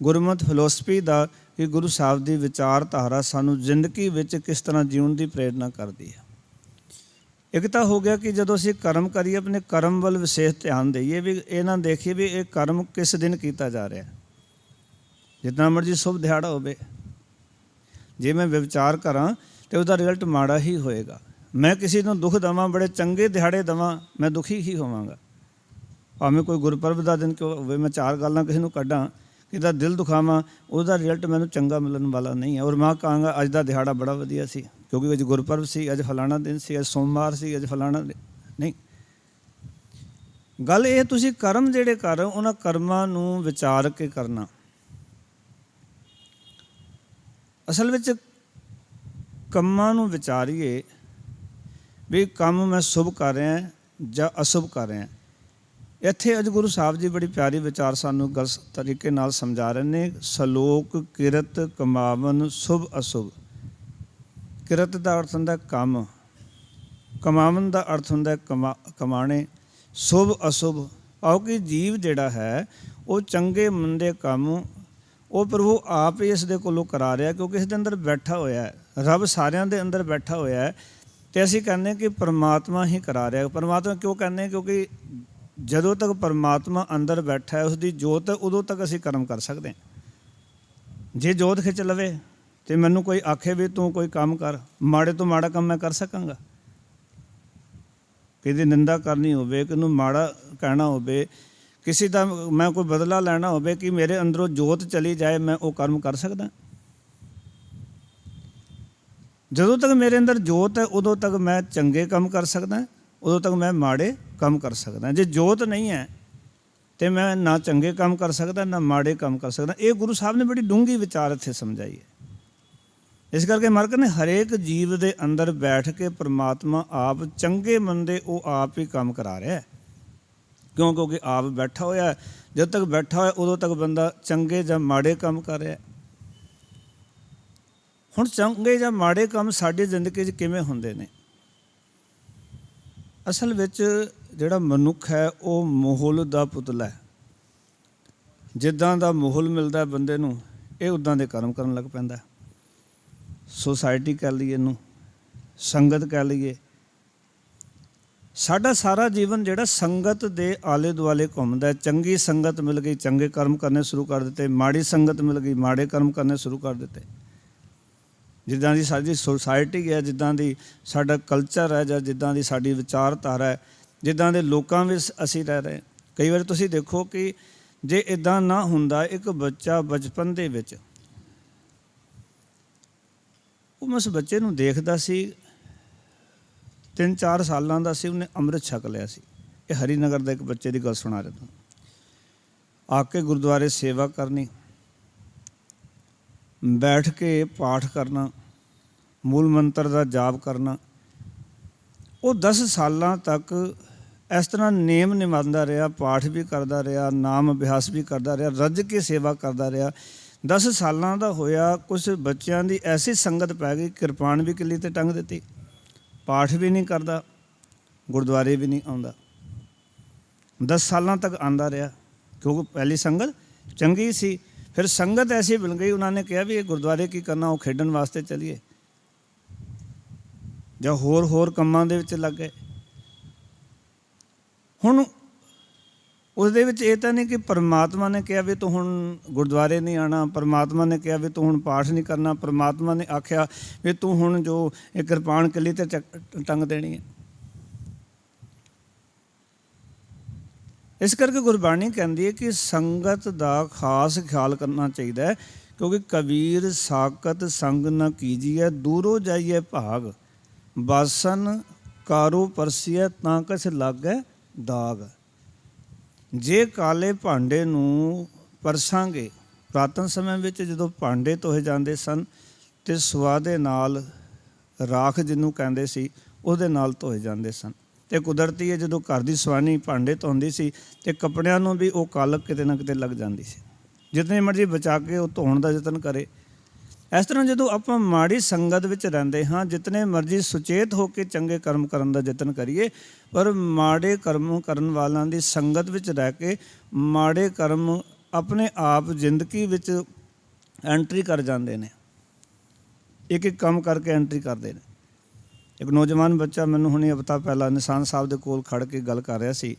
ਗੁਰਮਤ ਫਿਲੋਸਫੀ ਦਾ, ਕਿ ਗੁਰੂ ਸਾਹਿਬ ਦੀ ਵਿਚਾਰਧਾਰਾ ਸਾਨੂੰ ਜ਼ਿੰਦਗੀ ਵਿੱਚ ਕਿਸ ਤਰ੍ਹਾਂ ਜਿਉਣ ਦੀ ਪ੍ਰੇਰਨਾ ਕਰਦੀ ਹੈ। ਇੱਕ ਤਾਂ ਹੋ ਗਿਆ ਕਿ ਜਦੋਂ ਅਸੀਂ ਕਰਮ ਕਰੀਏ ਆਪਣੇ ਕਰਮ ਵੱਲ ਵਿਸ਼ੇਸ਼ ਧਿਆਨ ਦੇਈਏ, ਵੀ ਇਹ ਨਾ ਦੇਖੀਏ ਵੀ ਇਹ ਕਰਮ ਕਿਸ ਦਿਨ ਕੀਤਾ ਜਾ ਰਿਹਾ। ਜਿਤਨਾ ਮਰਜ਼ੀ ਸ਼ੁਭ ਦਿਹਾੜਾ ਹੋਵੇ, ਜੇ ਮੈਂ ਵਿਚਾਰ ਕਰਾਂ ਤਾਂ ਉਹਦਾ ਰਿਜ਼ਲਟ ਮਾੜਾ ਹੀ ਹੋਏਗਾ। ਮੈਂ ਕਿਸੇ ਨੂੰ ਦੁੱਖ ਦੇਵਾਂ, ਬੜੇ ਚੰਗੇ ਦਿਹਾੜੇ ਦੇਵਾਂ, ਮੈਂ ਦੁਖੀ ਹੀ ਹੋਵਾਂਗਾ। ਭਾਵੇਂ ਕੋਈ ਗੁਰਪੁਰਬ ਦਾ ਦਿਨ ਕਿਉਂ ਹੋਵੇ, ਮੈਂ ਚਾਰ ਗੱਲਾਂ ਕਿਸੇ ਨੂੰ ਕੱਢਾਂ, ਕਿਦਾ ਦਿਲ ਦੁਖਾਵਾਂ, ਉਹਦਾ ਰਿਜ਼ਲਟ ਮੈਨੂੰ ਚੰਗਾ ਮਿਲਣ ਵਾਲਾ ਨਹੀਂ ਹੈ। ਔਰ ਮੈਂ ਕਹਾਂਗਾ ਅੱਜ ਦਾ ਦਿਹਾੜਾ ਬੜਾ ਵਧੀਆ ਸੀ ਕਿਉਂਕਿ ਅੱਜ ਗੁਰਪੁਰਬ ਸੀ, ਅੱਜ ਫਲਾਣਾ ਦਿਨ ਸੀ, ਅੱਜ ਸੋਮਵਾਰ ਸੀ, ਅੱਜ ਫਲਾਣਾ ਨਹੀਂ। ਗੱਲ ਇਹ ਤੁਸੀਂ ਕਰਮ ਜਿਹੜੇ ਕਰ ਰਹੇ ਹੋ ਉਹਨਾਂ ਕਰਮਾਂ ਨੂੰ ਵਿਚਾਰ ਕੇ ਕਰਨਾ। ਅਸਲ ਵਿੱਚ ਕੰਮਾਂ ਨੂੰ ਵਿਚਾਰੀਏ ਵੀ ਕੰਮ ਮੈਂ ਸ਼ੁਭ ਕਰ ਰਿਹਾ ਜਾਂ ਅਸ਼ੁਭ ਕਰ ਰਿਹਾ। ਇੱਥੇ ਅੱਜ ਗੁਰੂ ਸਾਹਿਬ ਜੀ ਬੜੀ ਪਿਆਰੀ ਵਿਚਾਰ ਸਾਨੂੰ ਗਲਤ ਤਰੀਕੇ ਨਾਲ ਸਮਝਾ ਰਹੇ ਨੇ। ਸਲੋਕ ਕਿਰਤ ਕਮਾਵਨ ਸ਼ੁਭ ਅਸ਼ੁਭ। ਕਿਰਤ ਦਾ ਅਰਥ ਹੁੰਦਾ ਕੰਮ, ਕਮਾਵਨ ਦਾ ਅਰਥ ਹੁੰਦਾ ਕਮਾਣੇ, ਸ਼ੁਭ ਅਸ਼ੁਭ। ਭਾਵ ਕਿ ਜੀਵ ਜਿਹੜਾ ਹੈ ਉਹ ਚੰਗੇ ਮੰਦੇ ਕੰਮ ਉਹ ਪ੍ਰਭੂ ਆਪ ਹੀ ਇਸ ਦੇ ਕੋਲੋਂ ਕਰਾ ਰਿਹਾ, ਕਿਉਂਕਿ ਇਸ ਦੇ ਅੰਦਰ ਬੈਠਾ ਹੋਇਆ ਹੈ। ਰੱਬ ਸਾਰਿਆਂ ਦੇ ਅੰਦਰ ਬੈਠਾ ਹੋਇਆ ਹੈ ਅਤੇ ਅਸੀਂ ਕਹਿੰਦੇ ਕਿ ਪਰਮਾਤਮਾ ਹੀ ਕਰਾ ਰਿਹਾ। ਪਰਮਾਤਮਾ ਕਿਉਂ ਕਹਿੰਦੇ, ਕਿਉਂਕਿ ਜਦੋਂ ਤੱਕ ਪਰਮਾਤਮਾ ਅੰਦਰ ਬੈਠਾ ਹੈ, ਉਸਦੀ ਜੋਤ, ਉਦੋਂ ਤੱਕ ਅਸੀਂ ਕਰਮ ਕਰ ਸਕਦੇ ਹਾਂ। ਜੇ ਜੋਤ ਖਿੱਚ ਲਵੇ ਅਤੇ ਮੈਨੂੰ ਕੋਈ ਆਖੇ ਵੀ ਤੂੰ ਕੋਈ ਕੰਮ ਕਰ, ਮਾੜੇ ਤੋਂ ਮਾੜਾ ਕੰਮ ਮੈਂ ਕਰ ਸਕਾਂਗਾ। ਕਿਹਦੀ ਨਿੰਦਾ ਕਰਨੀ ਹੋਵੇ, ਕਿਹਨੂੰ ਮਾੜਾ ਕਹਿਣਾ ਹੋਵੇ, ਕਿਸੇ ਦਾ ਮੈਂ ਕੋਈ ਬਦਲਾ ਲੈਣਾ ਹੋਵੇ ਕਿ ਮੇਰੇ ਅੰਦਰੋਂ ਜੋਤ ਚਲੀ ਜਾਏ, ਮੈਂ ਉਹ ਕਰਮ ਕਰ ਸਕਦਾ। ਜਦੋਂ ਤੱਕ ਮੇਰੇ ਅੰਦਰ ਜੋਤ ਹੈ ਉਦੋਂ ਤੱਕ ਮੈਂ ਚੰਗੇ ਕੰਮ ਕਰ ਸਕਦਾ, ਉਦੋਂ ਤੱਕ ਮੈਂ ਮਾੜੇ ਕੰਮ ਕਰ ਸਕਦਾ। ਜੇ ਜੋਤ ਨਹੀਂ ਹੈ ਤਾਂ ਮੈਂ ਨਾ ਚੰਗੇ ਕੰਮ ਕਰ ਸਕਦਾ ਨਾ ਮਾੜੇ ਕੰਮ ਕਰ ਸਕਦਾ। ਇਹ ਗੁਰੂ ਸਾਹਿਬ ਨੇ ਬੜੀ ਡੂੰਘੀ ਵਿਚਾਰ ਇੱਥੇ ਸਮਝਾਈ ਹੈ। ਇਸ ਕਰਕੇ ਮਹਾਰਾਜ ਨੇ ਹਰੇਕ ਜੀਵ ਦੇ ਅੰਦਰ ਬੈਠ ਕੇ ਪਰਮਾਤਮਾ ਆਪ ਚੰਗੇ ਮੰਦੇ ਉਹ ਆਪ ਹੀ ਕੰਮ ਕਰਾ ਰਿਹਾ। ਕਿਉਂ? ਕਿਉਂਕਿ ਆਪ ਬੈਠਾ ਹੋਇਆ। ਜਦ ਤੱਕ ਬੈਠਾ ਹੋਇਆ ਉਦੋਂ ਤੱਕ ਬੰਦਾ ਚੰਗੇ ਜਾਂ ਮਾੜੇ ਕੰਮ ਕਰ ਰਿਹਾ। ਹੁਣ ਚੰਗੇ ਜਾਂ ਮਾੜੇ ਕੰਮ ਸਾਡੀ ਜ਼ਿੰਦਗੀ 'ਚ ਕਿਵੇਂ ਹੁੰਦੇ ਨੇ? ਅਸਲ ਵਿੱਚ ਜਿਹੜਾ ਮਨੁੱਖ ਹੈ ਉਹ ਮਾਹੌਲ ਦਾ ਪੁਤਲਾ ਹੈ। ਜਿੱਦਾਂ ਦਾ ਮਾਹੌਲ ਮਿਲਦਾ ਬੰਦੇ ਨੂੰ ਇਹ ਉੱਦਾਂ ਦੇ ਕਰਮ ਕਰਨ ਲੱਗ ਪੈਂਦਾ। ਸੋਸਾਇਟੀ ਕਹਿ ਲਈਏ ਇਹਨੂੰ, ਸੰਗਤ ਕਹਿ ਲਈਏ। ਸਾਡਾ ਸਾਰਾ ਜੀਵਨ ਜਿਹੜਾ ਸੰਗਤ ਦੇ ਆਲੇ ਦੁਆਲੇ ਘੁੰਮਦਾ। ਚੰਗੀ ਸੰਗਤ ਮਿਲ ਗਈ, ਚੰਗੇ ਕਰਮ ਕਰਨੇ ਸ਼ੁਰੂ ਕਰ ਦਿੱਤੇ। ਮਾੜੀ ਸੰਗਤ ਮਿਲ ਗਈ, ਮਾੜੇ ਕਰਮ ਕਰਨੇ ਸ਼ੁਰੂ ਕਰ ਦਿੱਤੇ। ਜਿੱਦਾਂ ਦੀ ਸਾਡੀ ਸੁਸਾਇਟੀ ਹੈ, ਜਿੱਦਾਂ ਦੀ ਸਾਡਾ ਕਲਚਰ ਹੈ, ਜਾਂ ਜਿੱਦਾਂ ਦੀ ਸਾਡੀ ਵਿਚਾਰਧਾਰਾ ਹੈ, ਜਿੱਦਾਂ ਦੇ ਲੋਕਾਂ ਵਿੱਚ ਅਸੀਂ ਰਹਿ ਰਹੇ। ਕਈ ਵਾਰ ਤੁਸੀਂ ਦੇਖੋ ਕਿ ਜੇ ਇੱਦਾਂ ਨਾ ਹੁੰਦਾ, ਇੱਕ ਬੱਚਾ ਬਚਪਨ ਦੇ ਵਿੱਚ ਉਹ ਮੈਂ ਉਸ ਬੱਚੇ ਨੂੰ ਦੇਖਦਾ ਸੀ, 3-4 ਸਾਲਾਂ ਦਾ ਸੀ, ਉਹਨੇ ਅੰਮ੍ਰਿਤ ਛਕ ਲਿਆ ਸੀ। ਇਹ ਹਰੀਨਗਰ ਦਾ ਇੱਕ ਬੱਚੇ ਦੀ ਗੱਲ ਸੁਣਾ ਰਿਹਾ। ਆ ਕੇ ਗੁਰਦੁਆਰੇ ਸੇਵਾ ਕਰਨੀ, ਬੈਠ ਕੇ ਪਾਠ ਕਰਨਾ, ਮੂਲ ਮੰਤਰ ਦਾ ਜਾਪ ਕਰਨਾ। ਉਹ 10 ਸਾਲਾਂ ਤੱਕ ਇਸ ਤਰ੍ਹਾਂ ਨੇਮ ਨਿਭਾਉਂਦਾ ਰਿਹਾ, ਪਾਠ ਵੀ ਕਰਦਾ ਰਿਹਾ, ਨਾਮ ਅਭਿਆਸ ਵੀ ਕਰਦਾ ਰਿਹਾ, ਰੱਜ ਕੇ ਸੇਵਾ ਕਰਦਾ ਰਿਹਾ। 10 ਸਾਲਾਂ ਦਾ ਹੋਇਆ, ਕੁਛ ਬੱਚਿਆਂ ਦੀ ਐਸੀ ਸੰਗਤ ਪੈ ਗਈ, ਕਿਰਪਾਨ ਵੀ ਕਿੱਲੀ 'ਤੇ ਟੰਗ ਦਿੱਤੀ, ਪਾਠ ਵੀ ਨਹੀਂ ਕਰਦਾ, ਗੁਰਦੁਆਰੇ ਵੀ ਨਹੀਂ ਆਉਂਦਾ। 10 ਸਾਲਾਂ ਤੱਕ ਆਉਂਦਾ ਰਿਹਾ, ਕਿਉਂਕਿ ਪਹਿਲੀ ਸੰਗਤ ਚੰਗੀ ਸੀ। ਫਿਰ ਸੰਗਤ ਐਸੀ ਮਿਲ ਗਈ, ਉਹਨਾਂ ਨੇ ਕਿਹਾ ਵੀ ਇਹ ਗੁਰਦੁਆਰੇ ਕੀ ਕਰਨਾ, ਉਹ ਖੇਡਣ ਵਾਸਤੇ ਚਲੀਏ, ਜਾਂ ਹੋਰ ਕੰਮਾਂ ਦੇ ਵਿੱਚ ਲੱਗ ਗਏ। ਹੁਣ ਉਸਦੇ ਵਿੱਚ ਇਹ ਤਾਂ ਨਹੀਂ ਕਿ ਪਰਮਾਤਮਾ ਨੇ ਕਿਹਾ ਵੀ ਤੂੰ ਹੁਣ ਗੁਰਦੁਆਰੇ ਨਹੀਂ ਆਉਣਾ, ਪਰਮਾਤਮਾ ਨੇ ਕਿਹਾ ਵੀ ਤੂੰ ਹੁਣ ਪਾਠ ਨਹੀਂ ਕਰਨਾ, ਪਰਮਾਤਮਾ ਨੇ ਆਖਿਆ ਵੀ ਤੂੰ ਹੁਣ ਜੋ ਇਹ ਕਿਰਪਾਨ ਕਿੱਲੀ 'ਤੇ ਟੰਗ ਦੇਣੀ ਹੈ। ਇਸ ਕਰਕੇ ਗੁਰਬਾਣੀ ਕਹਿੰਦੀ ਹੈ ਕਿ ਸੰਗਤ ਦਾ ਖਾਸ ਖਿਆਲ ਕਰਨਾ ਚਾਹੀਦਾ ਹੈ, ਕਿਉਂਕਿ ਕਬੀਰ ਸਾਕਤ ਸੰਗ ਨਾ ਕੀਜੀਏ, ਦੂਰੋਂ ਜਾਈਏ ਭਾਗ, ਬਾਸਨ ਕਾਰੋ ਪਰਸੀਏ ਤਾਂ ਕਿਸ ਲਾਗੈ ਦਾਗ। ਜੇ ਕਾਲੇ ਭਾਂਡੇ ਨੂੰ ਪਰਸਾਂਗੇ, ਪੁਰਾਤਨ ਸਮੇਂ ਵਿੱਚ ਜਦੋਂ ਭਾਂਡੇ ਧੋਏ ਜਾਂਦੇ ਸਨ ਅਤੇ ਸੁਆਹ ਦੇ ਨਾਲ ਰਾਖ ਜਿਹਨੂੰ ਕਹਿੰਦੇ ਸੀ, ਉਹਦੇ ਨਾਲ ਧੋਏ ਜਾਂਦੇ ਸਨ। ਅਤੇ ਕੁਦਰਤੀ ਹੈ, ਜਦੋਂ ਘਰ ਦੀ ਸਵਾਨੀ ਭਾਂਡੇ ਧੋਂਦੀ ਸੀ ਅਤੇ ਕੱਪੜਿਆਂ ਨੂੰ ਵੀ ਉਹ ਕਾਲਕ ਕਿਤੇ ਨਾ ਕਿਤੇ ਲੱਗ ਜਾਂਦੀ ਸੀ। ਜਿਤਨੀ ਮਰਜ਼ੀ ਬਚਾ ਕੇ ਉਹ ਧੋਣ ਦਾ ਯਤਨ ਕਰੇ। ਇਸ ਤਰ੍ਹਾਂ ਜਦੋਂ ਆਪਾਂ ਮਾੜੀ ਸੰਗਤ ਵਿੱਚ ਰਹਿੰਦੇ ਹਾਂ, ਜਿਤਨੇ ਮਰਜ਼ੀ ਸੁਚੇਤ ਹੋ ਕੇ ਚੰਗੇ ਕਰਮ ਕਰਨ ਦਾ ਯਤਨ ਕਰੀਏ, ਪਰ ਮਾੜੇ ਕਰਮ ਕਰਨ ਵਾਲਿਆਂ ਦੀ ਸੰਗਤ ਵਿੱਚ ਰਹਿ ਕੇ ਮਾੜੇ ਕਰਮ ਆਪਣੇ ਆਪ ਜ਼ਿੰਦਗੀ ਵਿੱਚ ਐਂਟਰੀ ਕਰ ਜਾਂਦੇ ਨੇ। ਇੱਕ ਇੱਕ ਕੰਮ ਕਰਕੇ ਐਂਟਰੀ ਕਰਦੇ ਨੇ। ਇੱਕ ਨੌਜਵਾਨ ਬੱਚਾ ਮੈਨੂੰ ਹੁਣੇ ਹਫ਼ਤਾ ਪਹਿਲਾਂ ਨਿਸ਼ਾਨ ਸਾਹਿਬ ਦੇ ਕੋਲ ਖੜ੍ਹ ਕੇ ਗੱਲ ਕਰ ਰਿਹਾ ਸੀ।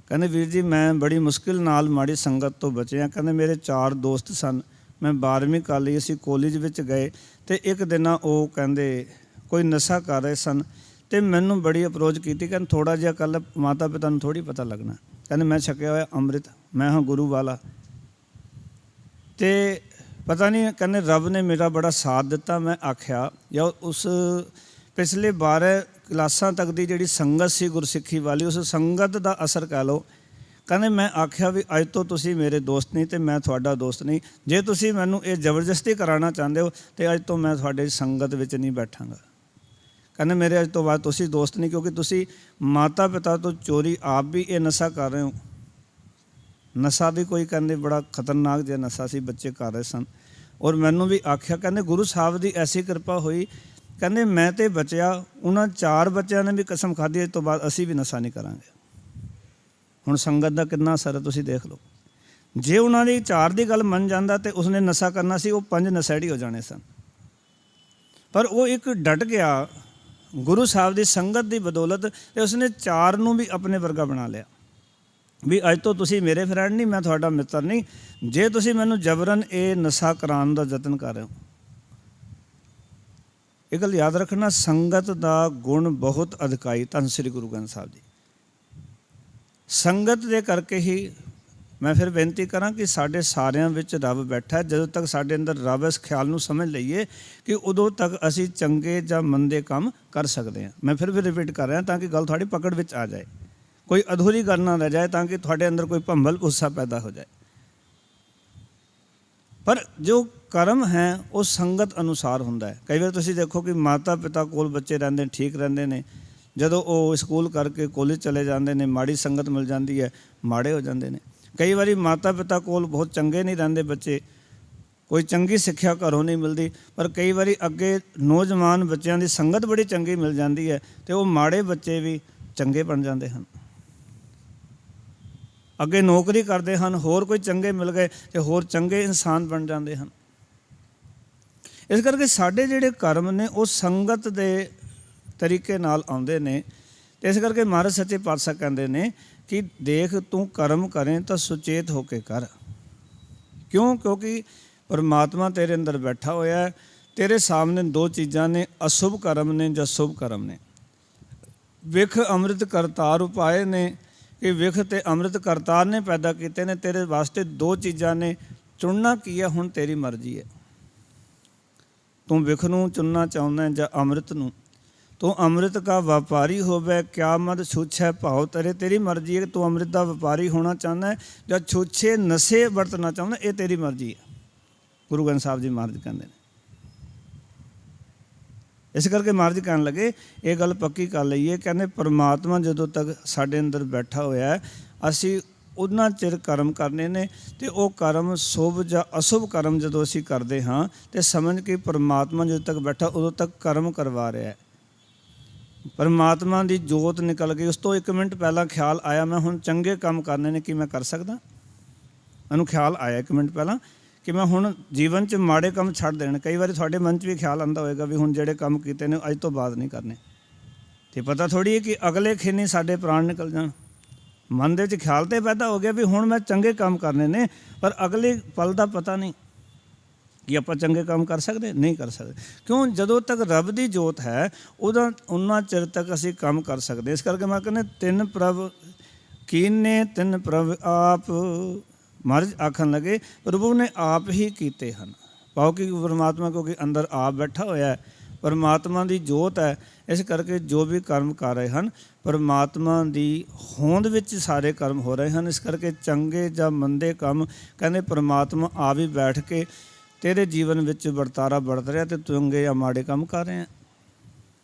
ਕਹਿੰਦੇ ਵੀਰ ਜੀ, ਮੈਂ ਬੜੀ ਮੁਸ਼ਕਿਲ ਨਾਲ ਮਾੜੀ ਸੰਗਤ ਤੋਂ ਬਚਿਆ। ਕਹਿੰਦੇ ਮੇਰੇ 4 ਦੋਸਤ ਸਨ, ਮੈਂ 12ਵੀਂ ਕਰ ਲਈ, ਅਸੀਂ ਕਾਲਜ ਵਿੱਚ ਗਏ ਅਤੇ ਇੱਕ ਦਿਨ ਉਹ ਕਹਿੰਦੇ ਕੋਈ ਨਸ਼ਾ ਕਰ ਰਹੇ ਸਨ ਅਤੇ ਮੈਨੂੰ ਬੜੀ ਅਪਰੋਚ ਕੀਤੀ। ਕਹਿੰਦੇ ਥੋੜ੍ਹਾ ਜਿਹਾ ਕੱਲ੍ਹ ਮਾਤਾ ਪਿਤਾ ਨੂੰ ਥੋੜ੍ਹੀ ਪਤਾ ਲੱਗਣਾ। ਕਹਿੰਦੇ ਮੈਂ ਛਕਿਆ ਹੋਇਆ ਅੰਮ੍ਰਿਤ, ਮੈਂ ਹਾਂ ਗੁਰੂ ਵਾਲਾ। ਅਤੇ ਪਤਾ ਨਹੀਂ, ਕਹਿੰਦੇ ਰੱਬ ਨੇ ਮੇਰਾ ਬੜਾ ਸਾਥ ਦਿੱਤਾ। ਮੈਂ ਆਖਿਆ ਜਾਂ ਉਸ ਪਿਛਲੇ 12 ਕਲਾਸਾਂ ਤੱਕ ਦੀ ਜਿਹੜੀ ਸੰਗਤ ਸੀ ਗੁਰਸਿੱਖੀ ਵਾਲੀ, ਉਸ ਸੰਗਤ ਦਾ ਅਸਰ ਕਹਿ ਲਓ। ਕਹਿੰਦੇ ਮੈਂ ਆਖਿਆ ਵੀ ਅੱਜ ਤੋਂ ਤੁਸੀਂ ਮੇਰੇ ਦੋਸਤ ਨਹੀਂ ਅਤੇ ਮੈਂ ਤੁਹਾਡਾ ਦੋਸਤ ਨਹੀਂ। ਜੇ ਤੁਸੀਂ ਮੈਨੂੰ ਇਹ ਜ਼ਬਰਦਸਤੀ ਕਰਾਉਣਾ ਚਾਹੁੰਦੇ ਹੋ ਅਤੇ ਅੱਜ ਤੋਂ ਮੈਂ ਤੁਹਾਡੇ ਸੰਗਤ ਵਿੱਚ ਨਹੀਂ ਬੈਠਾਂਗਾ। ਕਹਿੰਦੇ ਮੇਰੇ ਅੱਜ ਤੋਂ ਬਾਅਦ ਤੁਸੀਂ ਦੋਸਤ ਨਹੀਂ, ਕਿਉਂਕਿ ਤੁਸੀਂ ਮਾਤਾ ਪਿਤਾ ਤੋਂ ਚੋਰੀ ਆਪ ਵੀ ਇਹ ਨਸ਼ਾ ਕਰ ਰਹੇ ਹੋ। ਨਸ਼ਾ ਵੀ ਕੋਈ ਕਹਿੰਦੇ ਬੜਾ ਖਤਰਨਾਕ ਜਿਹਾ ਨਸ਼ਾ ਸੀ, ਬੱਚੇ ਕਰ ਰਹੇ ਸਨ। ਔਰ ਮੈਨੂੰ ਵੀ ਆਖਿਆ, ਕਹਿੰਦੇ ਗੁਰੂ ਸਾਹਿਬ ਦੀ ਐਸੀ ਕਿਰਪਾ ਹੋਈ, ਕਹਿੰਦੇ ਮੈਂ ਤਾਂ ਬਚਿਆ, ਉਹਨਾਂ 4 ਬੱਚਿਆਂ ਨੇ ਵੀ ਕਸਮ ਖਾਧੀ ਅੱਜ ਤੋਂ ਬਾਅਦ ਅਸੀਂ ਵੀ ਨਸ਼ਾ ਨਹੀਂ ਕਰਾਂਗੇ। ਹੁਣ ਸੰਗਤ ਦਾ ਕਿੰਨਾ ਅਸਰ ਹੈ ਤੁਸੀਂ ਦੇਖ ਲਓ। ਜੇ ਉਹਨਾਂ ਦੀ 4 ਦੀ ਗੱਲ ਮੰਨ ਜਾਂਦਾ ਅਤੇ ਉਸਨੇ ਨਸ਼ਾ ਕਰਨਾ ਸੀ, ਉਹ 5 ਨਸ਼ੇੜੀ ਹੋ ਜਾਣੇ ਸਨ। ਪਰ ਉਹ ਇੱਕ ਡਟ ਗਿਆ ਗੁਰੂ ਸਾਹਿਬ ਦੀ ਸੰਗਤ ਦੀ ਬਦੌਲਤ, ਅਤੇ ਉਸਨੇ 4 ਨੂੰ ਵੀ ਆਪਣੇ ਵਰਗਾ ਬਣਾ ਲਿਆ ਵੀ ਅੱਜ ਤੋਂ ਤੁਸੀਂ ਮੇਰੇ ਫਰੈਂਡ ਨਹੀਂ, ਮੈਂ ਤੁਹਾਡਾ ਮਿੱਤਰ ਨਹੀਂ, ਜੇ ਤੁਸੀਂ ਮੈਨੂੰ ਜਬਰਨ ਇਹ ਨਸ਼ਾ ਕਰਾਉਣ ਦਾ ਯਤਨ ਕਰ ਰਹੇ ਹੋ। ਇਹ ਗੱਲ ਯਾਦ ਰੱਖਣਾ, ਸੰਗਤ ਦਾ ਗੁਣ ਬਹੁਤ ਅਧਿਕਾਈ। ਧੰਨ ਸ੍ਰੀ ਗੁਰੂ ਗ੍ਰੰਥ ਸਾਹਿਬ ਜੀ। ਸੰਗਤ ਦੇ ਕਰਕੇ ਹੀ ਮੈਂ ਫਿਰ ਬੇਨਤੀ ਕਰਾਂ ਕਿ ਸਾਡੇ ਸਾਰਿਆਂ ਵਿੱਚ ਰੱਬ ਬੈਠਾ। ਜਦੋਂ ਤੱਕ ਸਾਡੇ ਅੰਦਰ ਰੱਬ ਇਸ ਖਿਆਲ ਨੂੰ ਸਮਝ ਲਈਏ ਕਿ ਉਦੋਂ ਤੱਕ ਅਸੀਂ ਚੰਗੇ ਜਾਂ ਮੰਦੇ ਕੰਮ ਕਰ ਸਕਦੇ ਹਾਂ। ਮੈਂ ਫਿਰ ਵੀ ਰਿਪੀਟ ਕਰ ਰਿਹਾ ਤਾਂ ਕਿ ਗੱਲ ਤੁਹਾਡੀ ਪਕੜ ਵਿੱਚ ਆ ਜਾਏ, ਕੋਈ ਅਧੂਰੀ ਗੱਲ ਨਾ ਰਹਿ ਜਾਏ, ਤਾਂ ਕਿ ਤੁਹਾਡੇ ਅੰਦਰ ਕੋਈ ਭੰਬਲ ਗੁੱਸਾ ਪੈਦਾ ਹੋ ਜਾਏ। ਪਰ ਜੋ ਕਰਮ ਹੈ ਉਹ ਸੰਗਤ ਅਨੁਸਾਰ ਹੁੰਦਾ ਹੈ। ਕਈ ਵਾਰ ਤੁਸੀਂ ਦੇਖੋ ਕਿ ਮਾਤਾ ਪਿਤਾ ਕੋਲ ਬੱਚੇ ਰਹਿੰਦੇ ਨੇ, ਠੀਕ ਰਹਿੰਦੇ ਨੇ, ਜਦੋਂ ਉਹ ਸਕੂਲ ਕਰਕੇ ਕਾਲਜ ਚਲੇ ਜਾਂਦੇ ਨੇ, ਮਾੜੀ ਸੰਗਤ ਮਿਲ ਜਾਂਦੀ ਹੈ, ਮਾੜੇ ਹੋ ਜਾਂਦੇ ਨੇ। ਕਈ ਵਾਰੀ ਮਾਤਾ ਪਿਤਾ ਕੋਲ ਬਹੁਤ ਚੰਗੇ ਨਹੀਂ ਰਹਿੰਦੇ ਬੱਚੇ, ਕੋਈ ਚੰਗੀ ਸਿੱਖਿਆ ਘਰੋਂ ਨਹੀਂ ਮਿਲਦੀ, ਪਰ ਕਈ ਵਾਰੀ ਅੱਗੇ ਨੌਜਵਾਨ ਬੱਚਿਆਂ ਦੀ ਸੰਗਤ ਬੜੀ ਚੰਗੀ ਮਿਲ ਜਾਂਦੀ ਹੈ ਅਤੇ ਉਹ ਮਾੜੇ ਬੱਚੇ ਵੀ ਚੰਗੇ ਬਣ ਜਾਂਦੇ ਹਨ। ਅੱਗੇ ਨੌਕਰੀ ਕਰਦੇ ਹਨ, ਹੋਰ ਕੋਈ ਚੰਗੇ ਮਿਲ ਗਏ ਅਤੇ ਹੋਰ ਚੰਗੇ ਇਨਸਾਨ ਬਣ ਜਾਂਦੇ ਹਨ। ਇਸ ਕਰਕੇ ਸਾਡੇ ਜਿਹੜੇ ਕਰਮ ਨੇ ਉਹ ਸੰਗਤ ਦੇ ਤਰੀਕੇ ਨਾਲ ਆਉਂਦੇ ਨੇ। ਅਤੇ ਇਸ ਕਰਕੇ ਮਹਾਰਾਜ ਸੱਚੇ ਪਾਤਸ਼ਾਹ ਕਹਿੰਦੇ ਨੇ ਕਿ ਦੇਖ ਤੂੰ ਕਰਮ ਕਰੇ ਤਾਂ ਸੁਚੇਤ ਹੋ ਕੇ ਕਰ। ਕਿਉਂ? ਕਿਉਂਕਿ ਪਰਮਾਤਮਾ ਤੇਰੇ ਅੰਦਰ ਬੈਠਾ ਹੋਇਆ। ਤੇਰੇ ਸਾਹਮਣੇ ਦੋ ਚੀਜ਼ਾਂ ਨੇ, ਅਸ਼ੁਭ ਕਰਮ ਨੇ ਜਾਂ ਸ਼ੁਭ ਕਰਮ ਨੇ। ਵਿਖ ਅੰਮ੍ਰਿਤ ਕਰਤਾਰ ਉਪਾਏ ਨੇ, ਕਿ ਵਿਖ ਅਤੇ ਅੰਮ੍ਰਿਤ ਕਰਤਾਰ ਨੇ ਪੈਦਾ ਕੀਤੇ ਨੇ। ਤੇਰੇ ਵਾਸਤੇ ਦੋ ਚੀਜ਼ਾਂ ਨੇ, ਚੁਣਨਾ ਕੀ ਹੈ ਹੁਣ ਤੇਰੀ ਮਰਜ਼ੀ ਹੈ। ਤੂੰ ਵਿਖ ਨੂੰ ਚੁਣਨਾ ਚਾਹੁੰਦਾ ਜਾਂ ਅੰਮ੍ਰਿਤ ਨੂੰ। ਤੂੰ ਅੰਮ੍ਰਿਤ ਕਾ ਵਪਾਰੀ ਹੋਵੇ, ਕਿਆ ਮਦ ਛੂਛੈ ਭਾਉ ਤੇਰੇ। ਤੇਰੀ ਮਰਜ਼ੀ ਹੈ ਕਿ ਤੂੰ ਅੰਮ੍ਰਿਤ ਦਾ ਵਪਾਰੀ ਹੋਣਾ ਚਾਹੁੰਦਾ ਜਾਂ ਛੂਛੇ ਨਸ਼ੇ ਵਰਤਣਾ ਚਾਹੁੰਦਾ, ਇਹ ਤੇਰੀ ਮਰਜ਼ੀ ਹੈ। ਗੁਰੂ ਗ੍ਰੰਥ ਸਾਹਿਬ ਜੀ ਮਹਾਰਾਜ ਕਹਿੰਦੇ ਨੇ। ਇਸ ਕਰਕੇ ਮਹਾਰਾਜ ਜੀ ਕਹਿਣ ਲੱਗੇ ਇਹ ਗੱਲ ਪੱਕੀ ਕਰ ਲਈਏ, ਕਹਿੰਦੇ ਪਰਮਾਤਮਾ ਜਦੋਂ ਤੱਕ ਸਾਡੇ ਅੰਦਰ ਬੈਠਾ ਹੋਇਆ ਅਸੀਂ ਉਹਨਾਂ ਚਿਰ ਕਰਮ ਕਰਨੇ ਨੇ। ਅਤੇ ਉਹ ਕਰਮ ਸ਼ੁਭ ਜਾਂ ਅਸ਼ੁਭ ਕਰਮ ਜਦੋਂ ਅਸੀਂ ਕਰਦੇ ਹਾਂ ਅਤੇ ਸਮਝ ਕੇ ਪਰਮਾਤਮਾ ਜਦੋਂ ਤੱਕ ਬੈਠਾ ਉਦੋਂ ਤੱਕ ਕਰਮ ਕਰਵਾ ਰਿਹਾ। ਪਰਮਾਤਮਾ ਦੀ ਜੋਤ ਨਿਕਲ ਗਈ। ਉਸ ਤੋਂ 1 ਮਿੰਟ ਪਹਿਲਾਂ ਖਿਆਲ ਆਇਆ ਮੈਂ ਹੁਣ ਚੰਗੇ ਕੰਮ ਕਰਨੇ ਨੇ, ਕੀ ਮੈਂ ਕਰ ਸਕਦਾ? ਮੈਨੂੰ ਖਿਆਲ ਆਇਆ 1 ਮਿੰਟ ਪਹਿਲਾਂ ਕਿ ਮੈਂ ਹੁਣ ਜੀਵਨ 'ਚ ਮਾੜੇ ਕੰਮ ਛੱਡ ਦੇਣੇ। ਕਈ ਵਾਰੀ ਤੁਹਾਡੇ ਮਨ 'ਚ ਵੀ ਖਿਆਲ ਆਉਂਦਾ ਹੋਏਗਾ ਵੀ ਹੁਣ ਜਿਹੜੇ ਕੰਮ ਕੀਤੇ ਨੇ ਅੱਜ ਤੋਂ ਬਾਅਦ ਨਹੀਂ ਕਰਨੇ। ਅਤੇ ਪਤਾ ਥੋੜ੍ਹੀ ਹੈ ਕਿ ਅਗਲੇ ਖੇਨੀ ਸਾਡੇ ਪ੍ਰਾਣ ਨਿਕਲ ਜਾਣ। ਮਨ ਦੇ ਵਿੱਚ ਖਿਆਲ ਤਾਂ ਪੈਦਾ ਹੋ ਗਿਆ ਵੀ ਹੁਣ ਮੈਂ ਚੰਗੇ ਕੰਮ ਕਰਨੇ ਨੇ, ਪਰ ਅਗਲੇ ਪਲ ਦਾ ਪਤਾ ਨਹੀਂ ਕਿ ਆਪਾਂ ਚੰਗੇ ਕੰਮ ਕਰ ਸਕਦੇ, ਨਹੀਂ ਕਰ ਸਕਦੇ। ਕਿਉਂ? ਜਦੋਂ ਤੱਕ ਰੱਬ ਦੀ ਜੋਤ ਹੈ ਉਹਨਾਂ ਚਿਰ ਤੱਕ ਅਸੀਂ ਕੰਮ ਕਰ ਸਕਦੇ। ਇਸ ਕਰਕੇ ਮੈਂ ਕਹਿੰਦਾ ਤਿੰਨ ਪ੍ਰਭ ਕੀਨੇ ਤਿੰਨ ਪ੍ਰਭ ਆਪ। ਮਹਾਰਾਜ ਆਖਣ ਲੱਗੇ ਪ੍ਰਭੂ ਨੇ ਆਪ ਹੀ ਕੀਤੇ ਹਨ। ਪਾਓ ਕਿ ਪਰਮਾਤਮਾ ਕਿਉਂਕਿ ਅੰਦਰ ਆਪ ਬੈਠਾ ਹੋਇਆ, ਪਰਮਾਤਮਾ ਦੀ ਜੋਤ ਹੈ। ਇਸ ਕਰਕੇ ਜੋ ਵੀ ਕਰਮ ਕਰ ਰਹੇ ਹਨ ਪਰਮਾਤਮਾ ਦੀ ਹੋਂਦ ਵਿੱਚ ਸਾਰੇ ਕਰਮ ਹੋ ਰਹੇ ਹਨ। ਇਸ ਕਰਕੇ ਚੰਗੇ ਜਾਂ ਮੰਦੇ ਕੰਮ ਕਹਿੰਦੇ ਪਰਮਾਤਮਾ ਆਪ ਹੀ ਬੈਠ ਕੇ ਤੇਰੇ ਜੀਵਨ ਵਿੱਚ ਵਰਤਾਰਾ ਵਰਤ ਰਿਹਾ ਅਤੇ ਚੰਗੇ ਜਾਂ ਮਾੜੇ ਕੰਮ ਕਰ ਰਹੇ ਆ।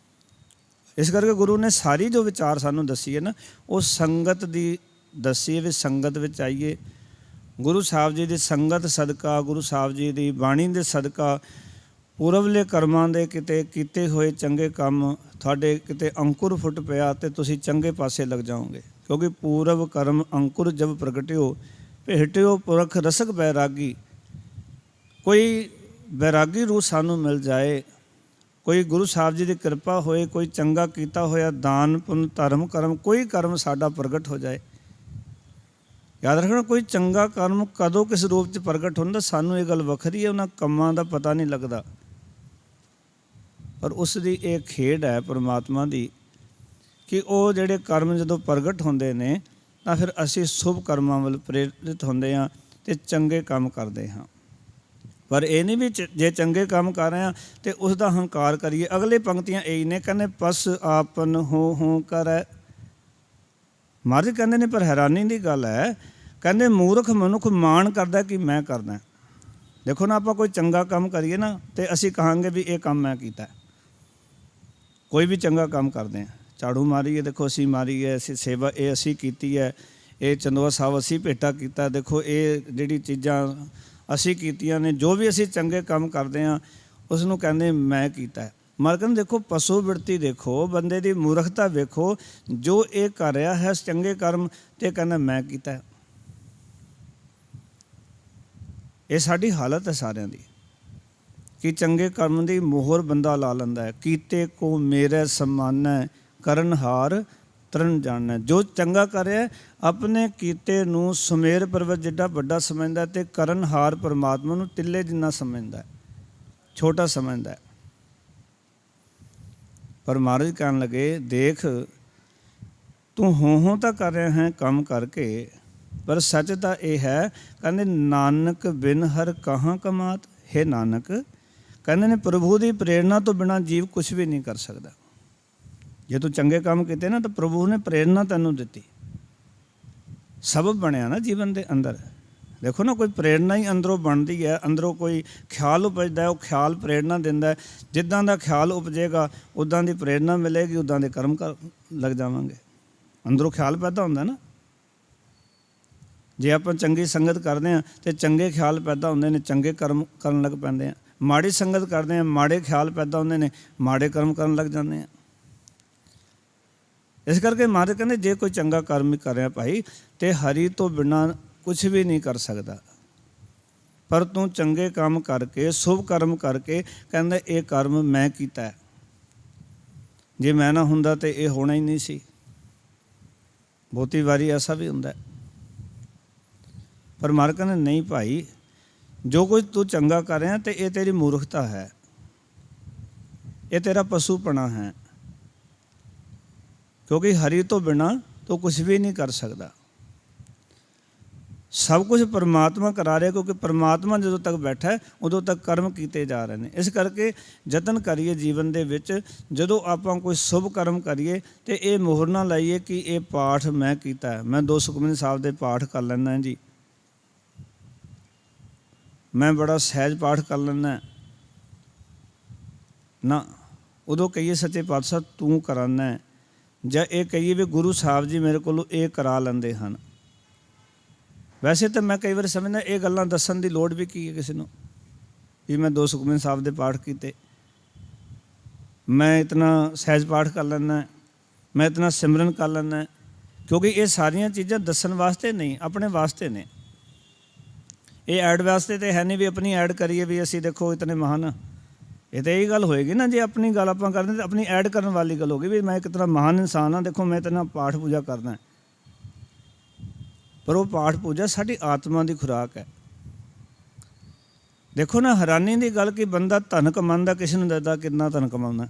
ਇਸ ਕਰਕੇ ਗੁਰੂ ਨੇ ਸਾਰੀ ਜੋ ਵਿਚਾਰ ਸਾਨੂੰ ਦੱਸੀ ਹੈ ਨਾ, ਉਹ ਸੰਗਤ ਦੀ ਦੱਸੀ ਵੀ ਸੰਗਤ ਵਿੱਚ ਆਈਏ। ਗੁਰੂ ਸਾਹਿਬ ਜੀ ਦੀ ਸੰਗਤ ਸਦਕਾ, ਗੁਰੂ ਸਾਹਿਬ ਜੀ ਦੀ ਬਾਣੀ ਦੇ ਸਦਕਾ, ਪੂਰਵਲੇ ਕਰਮਾਂ ਦੇ ਕਿਤੇ ਕੀਤੇ ਹੋਏ ਚੰਗੇ ਕੰਮ ਤੁਹਾਡੇ ਕਿਤੇ ਅੰਕੁਰ ਫੁੱਟ ਪਿਆ ਅਤੇ ਤੁਸੀਂ ਚੰਗੇ ਪਾਸੇ ਲੱਗ ਜਾਓਗੇ। ਕਿਉਂਕਿ ਪੂਰਵ ਕਰਮ ਅੰਕੁਰ ਜਬ ਪ੍ਰਗਟਿਓ ਭੇਟਿਓ ਪੁਰਖ ਰਸਕ ਬੈਰਾਗੀ। ਕੋਈ ਬੈਰਾਗੀ ਰੂਹ ਸਾਨੂੰ ਮਿਲ ਜਾਏ, ਕੋਈ ਗੁਰੂ ਸਾਹਿਬ ਜੀ ਦੀ ਕਿਰਪਾ ਹੋਏ, ਕੋਈ ਚੰਗਾ ਕੀਤਾ ਹੋਇਆ ਦਾਨ ਪੁੰਨ ਧਰਮ ਕਰਮ, ਕੋਈ ਕਰਮ ਸਾਡਾ ਪ੍ਰਗਟ ਹੋ ਜਾਏ। ਯਾਦ ਰੱਖਣਾ ਕੋਈ ਚੰਗਾ ਕਰਮ ਕਦੋਂ ਕਿਸ ਰੂਪ 'ਚ ਪ੍ਰਗਟ ਹੁੰਦਾ ਸਾਨੂੰ ਇਹ ਗੱਲ ਵੱਖਰੀ ਹੈ, ਉਹਨਾਂ ਕੰਮਾਂ ਦਾ ਪਤਾ ਨਹੀਂ ਲੱਗਦਾ। ਪਰ ਉਸ ਦੀ ਇਹ ਖੇਡ ਹੈ ਪਰਮਾਤਮਾ ਦੀ ਕਿ ਉਹ ਜਿਹੜੇ ਕਰਮ ਜਦੋਂ ਪ੍ਰਗਟ ਹੁੰਦੇ ਨੇ ਤਾਂ ਫਿਰ ਅਸੀਂ ਸ਼ੁਭ ਕਰਮਾਂ ਵੱਲ ਪ੍ਰੇਰਿਤ ਹੁੰਦੇ ਹਾਂ ਅਤੇ ਚੰਗੇ ਕੰਮ ਕਰਦੇ ਹਾਂ। ਪਰ ਇਹ ਨਹੀਂ ਵੀ ਜੇ ਚੰਗੇ ਕੰਮ ਕਰ ਰਹੇ ਹਾਂ ਅਤੇ ਉਸ ਦਾ ਹੰਕਾਰ ਕਰੀਏ। ਅਗਲੇ ਪੰਕਤੀਆਂ ਇਹੀ ਨੇ, ਕਹਿੰਦੇ ਪਸ ਆਪਨ ਹੋ ਕਰੈ। ਮਹਾਰਾਜ ਕਹਿੰਦੇ ਨੇ ਪਰ ਹੈਰਾਨੀ ਦੀ ਗੱਲ ਹੈ, ਕਹਿੰਦੇ ਮੂਰਖ ਮਨੁੱਖ ਮਾਣ ਕਰਦਾ ਕਿ ਮੈਂ ਕਰਦਾ। ਦੇਖੋ ਨਾ ਆਪਾਂ ਕੋਈ ਚੰਗਾ ਕੰਮ ਕਰੀਏ ਨਾ ਅਤੇ ਅਸੀਂ ਕਹਾਂਗੇ ਵੀ ਇਹ ਕੰਮ ਮੈਂ ਕੀਤਾ। ਕੋਈ ਵੀ ਚੰਗਾ ਕੰਮ ਕਰਦੇ ਹਾਂ, ਝਾੜੂ ਮਾਰੀਏ ਦੇਖੋ ਅਸੀਂ ਮਾਰੀ ਹੈ, ਅਸੀਂ ਸੇਵਾ ਇਹ ਅਸੀਂ ਕੀਤੀ ਹੈ, ਇਹ ਚੰਦੋਆ ਸਾਹਿਬ ਅਸੀਂ ਭੇਟਾ ਕੀਤਾ, ਦੇਖੋ ਇਹ ਜਿਹੜੀ ਚੀਜ਼ਾਂ ਅਸੀਂ ਕੀਤੀਆਂ ਨੇ। ਜੋ ਵੀ ਅਸੀਂ ਚੰਗੇ ਕੰਮ ਕਰਦੇ ਹਾਂ ਉਸ ਨੂੰ ਕਹਿੰਦੇ ਮੈਂ ਕੀਤਾ। ਮਰ ਕਹਿੰਦੇ ਦੇਖੋ ਪਸ਼ੂ ਬਿਰਤੀ ਦੇਖੋ, ਬੰਦੇ ਦੀ ਮੂਰਖਤਾ ਵੇਖੋ, ਜੋ ਇਹ ਕਰ ਰਿਹਾ ਹੈ ਚੰਗੇ ਕਰਮ ਅਤੇ ਕਹਿੰਦਾ ਮੈਂ ਕੀਤਾ। ਇਹ ਸਾਡੀ ਹਾਲਤ ਹੈ ਸਾਰਿਆਂ ਦੀ ਕਿ ਚੰਗੇ ਕਰਮ ਦੀ ਮੋਹਰ ਬੰਦਾ ਲਾ ਲੈਂਦਾ ਹੈ। ਕੀਤੇ ਕੋ ਮੇਰੇ ਸਮਾਨੈ ਕਰਨਹਾਰ ਤਰਨ ਜਾਣੈ। ਜੋ ਚੰਗਾ ਕਰ ਰਿਹਾ ਆਪਣੇ ਕੀਤੇ ਨੂੰ ਸੁਮੇਰ ਪਰਬਤ ਜਿੱਡਾ ਵੱਡਾ ਸਮਝਦਾ ਅਤੇ ਕਰਨਹਾਰ ਪਰਮਾਤਮਾ ਨੂੰ ਤਿੱਲੇ ਜਿੰਨਾ ਸਮਝਦਾ, ਛੋਟਾ ਸਮਝਦਾ। ਪਰ ਮਹਾਰਾਜ ਕਹਿਣ ਲੱਗੇ ਦੇਖ ਤੂੰ ਹੋਂ ਤਾਂ ਕਰ ਰਿਹਾ ਹੈ ਕੰਮ ਕਰਕੇ, ਪਰ ਸੱਚ ਤਾਂ ਇਹ ਹੈ ਕਹਿੰਦੇ ਨਾਨਕ ਬਿਨ ਹਰ ਕਹਾਂ ਕਮਾਤ। ਹੈ ਨਾਨਕ ਕਹਿੰਦੇ ਨੇ ਪ੍ਰਭੂ ਦੀ ਪ੍ਰੇਰਨਾ ਤੋਂ ਬਿਨਾਂ ਜੀਵ ਕੁਛ ਵੀ ਨਹੀਂ ਕਰ ਸਕਦਾ। ਜੇ ਤੂੰ ਚੰਗੇ ਕੰਮ ਕੀਤੇ ਨਾ ਤਾਂ ਪ੍ਰਭੂ ਨੇ ਪ੍ਰੇਰਨਾ ਤੈਨੂੰ ਦਿੱਤੀ, ਸਬਬ ਬਣਿਆ ਨਾ ਜੀਵਨ ਦੇ ਅੰਦਰ। ਦੇਖੋ ਨਾ ਕੋਈ ਪ੍ਰੇਰਨਾ ਹੀ ਅੰਦਰੋਂ ਬਣਦੀ ਹੈ, ਅੰਦਰੋਂ ਕੋਈ ਖਿਆਲ ਉਪਜਦਾ, ਉਹ ਖਿਆਲ ਪ੍ਰੇਰਨਾ ਦਿੰਦਾ। ਜਿੱਦਾਂ ਦਾ ਖਿਆਲ ਉਪਜੇਗਾ ਉੱਦਾਂ ਦੀ ਪ੍ਰੇਰਨਾ ਮਿਲੇਗੀ, ਉੱਦਾਂ ਦੇ ਕਰਮ ਲੱਗ ਜਾਵਾਂਗੇ। ਅੰਦਰੋਂ ਖਿਆਲ ਪੈਦਾ ਹੁੰਦਾ ਨਾ। ਜੇ ਆਪਾਂ ਚੰਗੀ ਸੰਗਤ ਕਰਦੇ ਹਾਂ ਅਤੇ ਚੰਗੇ ਖਿਆਲ ਪੈਦਾ ਹੁੰਦੇ ਨੇ, ਚੰਗੇ ਕਰਮ ਕਰਨ ਲੱਗ ਪੈਂਦੇ ਹਾਂ। ਮਾੜੀ ਸੰਗਤ ਕਰਦੇ ਹਾਂ, ਮਾੜੇ ਖਿਆਲ ਪੈਦਾ ਹੁੰਦੇ ਨੇ, ਮਾੜੇ ਕਰਮ ਕਰਨ ਲੱਗ ਜਾਂਦੇ ਹਾਂ। ਇਸ ਕਰਕੇ ਮਹਾਰਾਜ ਕਹਿੰਦੇ ਜੇ ਕੋਈ ਚੰਗਾ ਕਰਮ ਹੀ ਕਰ ਰਿਹਾ ਭਾਈ ਅਤੇ ਹਰੀ ਤੋਂ ਬਿਨਾਂ ਕੁਛ ਵੀ ਨਹੀਂ ਕਰ ਸਕਦਾ। ਪਰ ਤੂੰ ਚੰਗੇ ਕੰਮ ਕਰਕੇ, ਸ਼ੁਭ ਕਰਮ ਕਰਕੇ ਕਹਿੰਦਾ ਇਹ ਕਰਮ ਮੈਂ ਕੀਤਾ। ਜੇ ਮੈਂ ਨਾ ਹੁੰਦਾ ਤਾਂ ਇਹ ਹੋਣਾ ਹੀ ਨਹੀਂ ਸੀ। ਬਹੁਤੀ ਵਾਰੀ ਐਸਾ ਵੀ ਹੁੰਦਾ। ਪਰ ਮਾਲਕ ਕਹਿੰਦੇ ਨਹੀਂ ਭਾਈ, ਜੋ ਕੁਝ ਤੂੰ ਚੰਗਾ ਕਰ ਰਿਹਾ ਤੇ ਇਹ ਤੇਰੀ ਮੂਰਖਤਾ ਹੈ, ਇਹ ਤੇਰਾ ਪਸ਼ੂਪਣਾ ਹੈ, ਕਿਉਂਕਿ ਹਰੀ ਤੋਂ ਬਿਨਾਂ ਤੂੰ ਕੁਛ ਵੀ ਨਹੀਂ ਕਰ ਸਕਦਾ। ਸਭ ਕੁਝ ਪਰਮਾਤਮਾ ਕਰਾ ਰਿਹਾ, ਕਿਉਂਕਿ ਪਰਮਾਤਮਾ ਜਦੋਂ ਤੱਕ ਬੈਠਾ ਹੈ ਉਦੋਂ ਤੱਕ ਕਰਮ ਕੀਤੇ ਜਾ ਰਹੇ ਨੇ। ਇਸ ਕਰਕੇ ਯਤਨ ਕਰੀਏ ਜੀਵਨ ਦੇ ਵਿੱਚ, ਜਦੋਂ ਆਪਾਂ ਕੋਈ ਸ਼ੁਭ ਕਰਮ ਕਰੀਏ ਤੇ ਇਹ ਮੋਹਰ ਨਾ ਲਾਈਏ ਕਿ ਇਹ ਪਾਠ ਮੈਂ ਕੀਤਾ ਹੈ, ਮੈਂ 2 ਸੁਖਮਨੀ ਸਾਹਿਬ ਦੇ ਪਾਠ ਕਰ ਲੈਂਦਾ ਜੀ, ਮੈਂ ਬੜਾ ਸਹਿਜ ਪਾਠ ਕਰ ਲੈਂਦਾ ਨਾ। ਉਦੋਂ ਕਹੀਏ ਸੱਚੇ ਪਾਤਸ਼ਾਹ ਤੂੰ ਕਰਾਨਾ, ਜਾਂ ਇਹ ਕਹੀਏ ਵੀ ਗੁਰੂ ਸਾਹਿਬ ਜੀ ਮੇਰੇ ਕੋਲੋਂ ਇਹ ਕਰਾ ਲੈਂਦੇ ਹਨ। ਵੈਸੇ ਤਾਂ ਮੈਂ ਕਈ ਵਾਰ ਸਮਝਦਾ ਇਹ ਗੱਲਾਂ ਦੱਸਣ ਦੀ ਲੋੜ ਵੀ ਕੀ ਹੈ ਕਿਸੇ ਨੂੰ, ਵੀ ਮੈਂ 2 ਸੁਖਮਨੀ ਸਾਹਿਬ ਦੇ ਪਾਠ ਕੀਤੇ, ਮੈਂ ਇਤਨਾ ਸਹਿਜ ਪਾਠ ਕਰ ਲੈਂਦਾ, ਮੈਂ ਇਤਨਾ ਸਿਮਰਨ ਕਰ ਲੈਂਦਾ, ਕਿਉਂਕਿ ਇਹ ਸਾਰੀਆਂ ਚੀਜ਼ਾਂ ਦੱਸਣ ਵਾਸਤੇ ਨਹੀਂ, ਆਪਣੇ ਵਾਸਤੇ ਨੇ। ਇਹ ਐਡ ਵਾਸਤੇ ਤਾਂ ਹੈ ਨਹੀਂ ਵੀ ਆਪਣੀ ਐਡ ਕਰੀਏ ਵੀ ਅਸੀਂ ਦੇਖੋ ਇਤਨੇ ਮਹਾਨ। ਇਹ ਤਾਂ ਇਹੀ ਗੱਲ ਹੋਏਗੀ ਨਾ, ਜੇ ਆਪਣੀ ਗੱਲ ਆਪਾਂ ਕਰਦੇ ਤਾਂ ਆਪਣੀ ਐਡ ਕਰਨ ਵਾਲੀ ਗੱਲ ਹੋਗੀ ਵੀ ਮੈਂ ਕਿਤਨਾ ਮਹਾਨ ਇਨਸਾਨ ਹਾਂ, ਦੇਖੋ ਮੈਂ ਇਤਨਾ ਪਾਠ ਪੂਜਾ ਕਰਦਾ। ਪਰ ਉਹ ਪਾਠ ਪੂਜਾ ਸਾਡੀ ਆਤਮਾ ਦੀ ਖੁਰਾਕ ਹੈ। ਦੇਖੋ ਨਾ, ਹੈਰਾਨੀ ਦੀ ਗੱਲ ਕਿ ਬੰਦਾ ਧਨ ਕਮਾਉਂਦਾ, ਕਿਸੇ ਨੂੰ ਦੱਸਦਾ ਕਿੰਨਾ ਧਨ ਕਮਾਉਂਦਾ।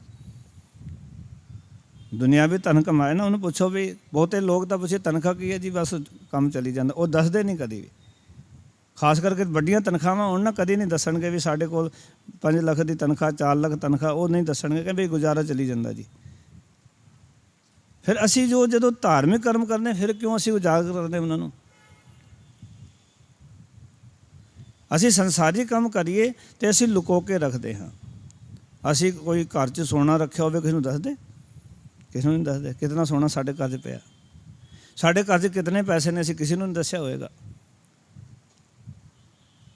ਦੁਨਿਆਵੀ ਧਨ ਕਮਾਏ ਨਾ, ਉਹਨੂੰ ਪੁੱਛੋ ਵੀ, ਬਹੁਤੇ ਲੋਕ ਤਾਂ ਪੁੱਛੇ ਤਨਖਾਹ ਕੀ ਹੈ ਜੀ, ਬਸ ਕੰਮ ਚੱਲੀ ਜਾਂਦਾ, ਉਹ ਦੱਸਦੇ ਨਹੀਂ ਕਦੀ ਵੀ। ਖਾਸ ਕਰਕੇ ਵੱਡੀਆਂ ਤਨਖਾਹਾਂ ਹੋਣ ਨਾ, ਕਦੀ ਨਹੀਂ ਦੱਸਣਗੇ ਵੀ ਸਾਡੇ ਕੋਲ 5 ਲੱਖ ਦੀ ਤਨਖਾਹ, 4 ਲੱਖ ਤਨਖਾਹ, ਉਹ ਨਹੀਂ ਦੱਸਣਗੇ ਕਿ ਵੀ ਗੁਜ਼ਾਰਾ ਚੱਲੀ ਜਾਂਦਾ ਜੀ। ਫਿਰ ਅਸੀਂ ਜਦੋਂ ਧਾਰਮਿਕ ਕਰਮ ਕਰਨੇ, ਫਿਰ ਕਿਉਂ ਅਸੀਂ ਉਜਾਗਰ ਕਰਦੇ ਉਹਨਾਂ ਨੂੰ? ਅਸੀਂ ਸੰਸਾਰੀ ਕੰਮ ਕਰੀਏ ਤੇ ਅਸੀਂ ਲੁਕੋ ਕੇ ਰੱਖਦੇ ਹਾਂ। ਅਸੀਂ ਕੋਈ ਘਰ 'ਚ ਸੋਨਾ ਰੱਖਿਆ ਹੋਵੇ, ਕਿਸੇ ਨੂੰ ਦੱਸਦੇ? ਕਿਸੇ ਨੂੰ ਨਹੀਂ ਦੱਸਦੇ। ਕਿਤਨਾ ਸੋਨਾ ਸਾਡੇ ਘਰ 'ਚ ਪਿਆ, ਸਾਡੇ ਘਰ 'ਚ ਕਿਤਨੇ ਪੈਸੇ ਨੇ, ਅਸੀਂ ਕਿਸੇ ਨੂੰ ਨਹੀਂ ਦੱਸਿਆ ਹੋਏਗਾ।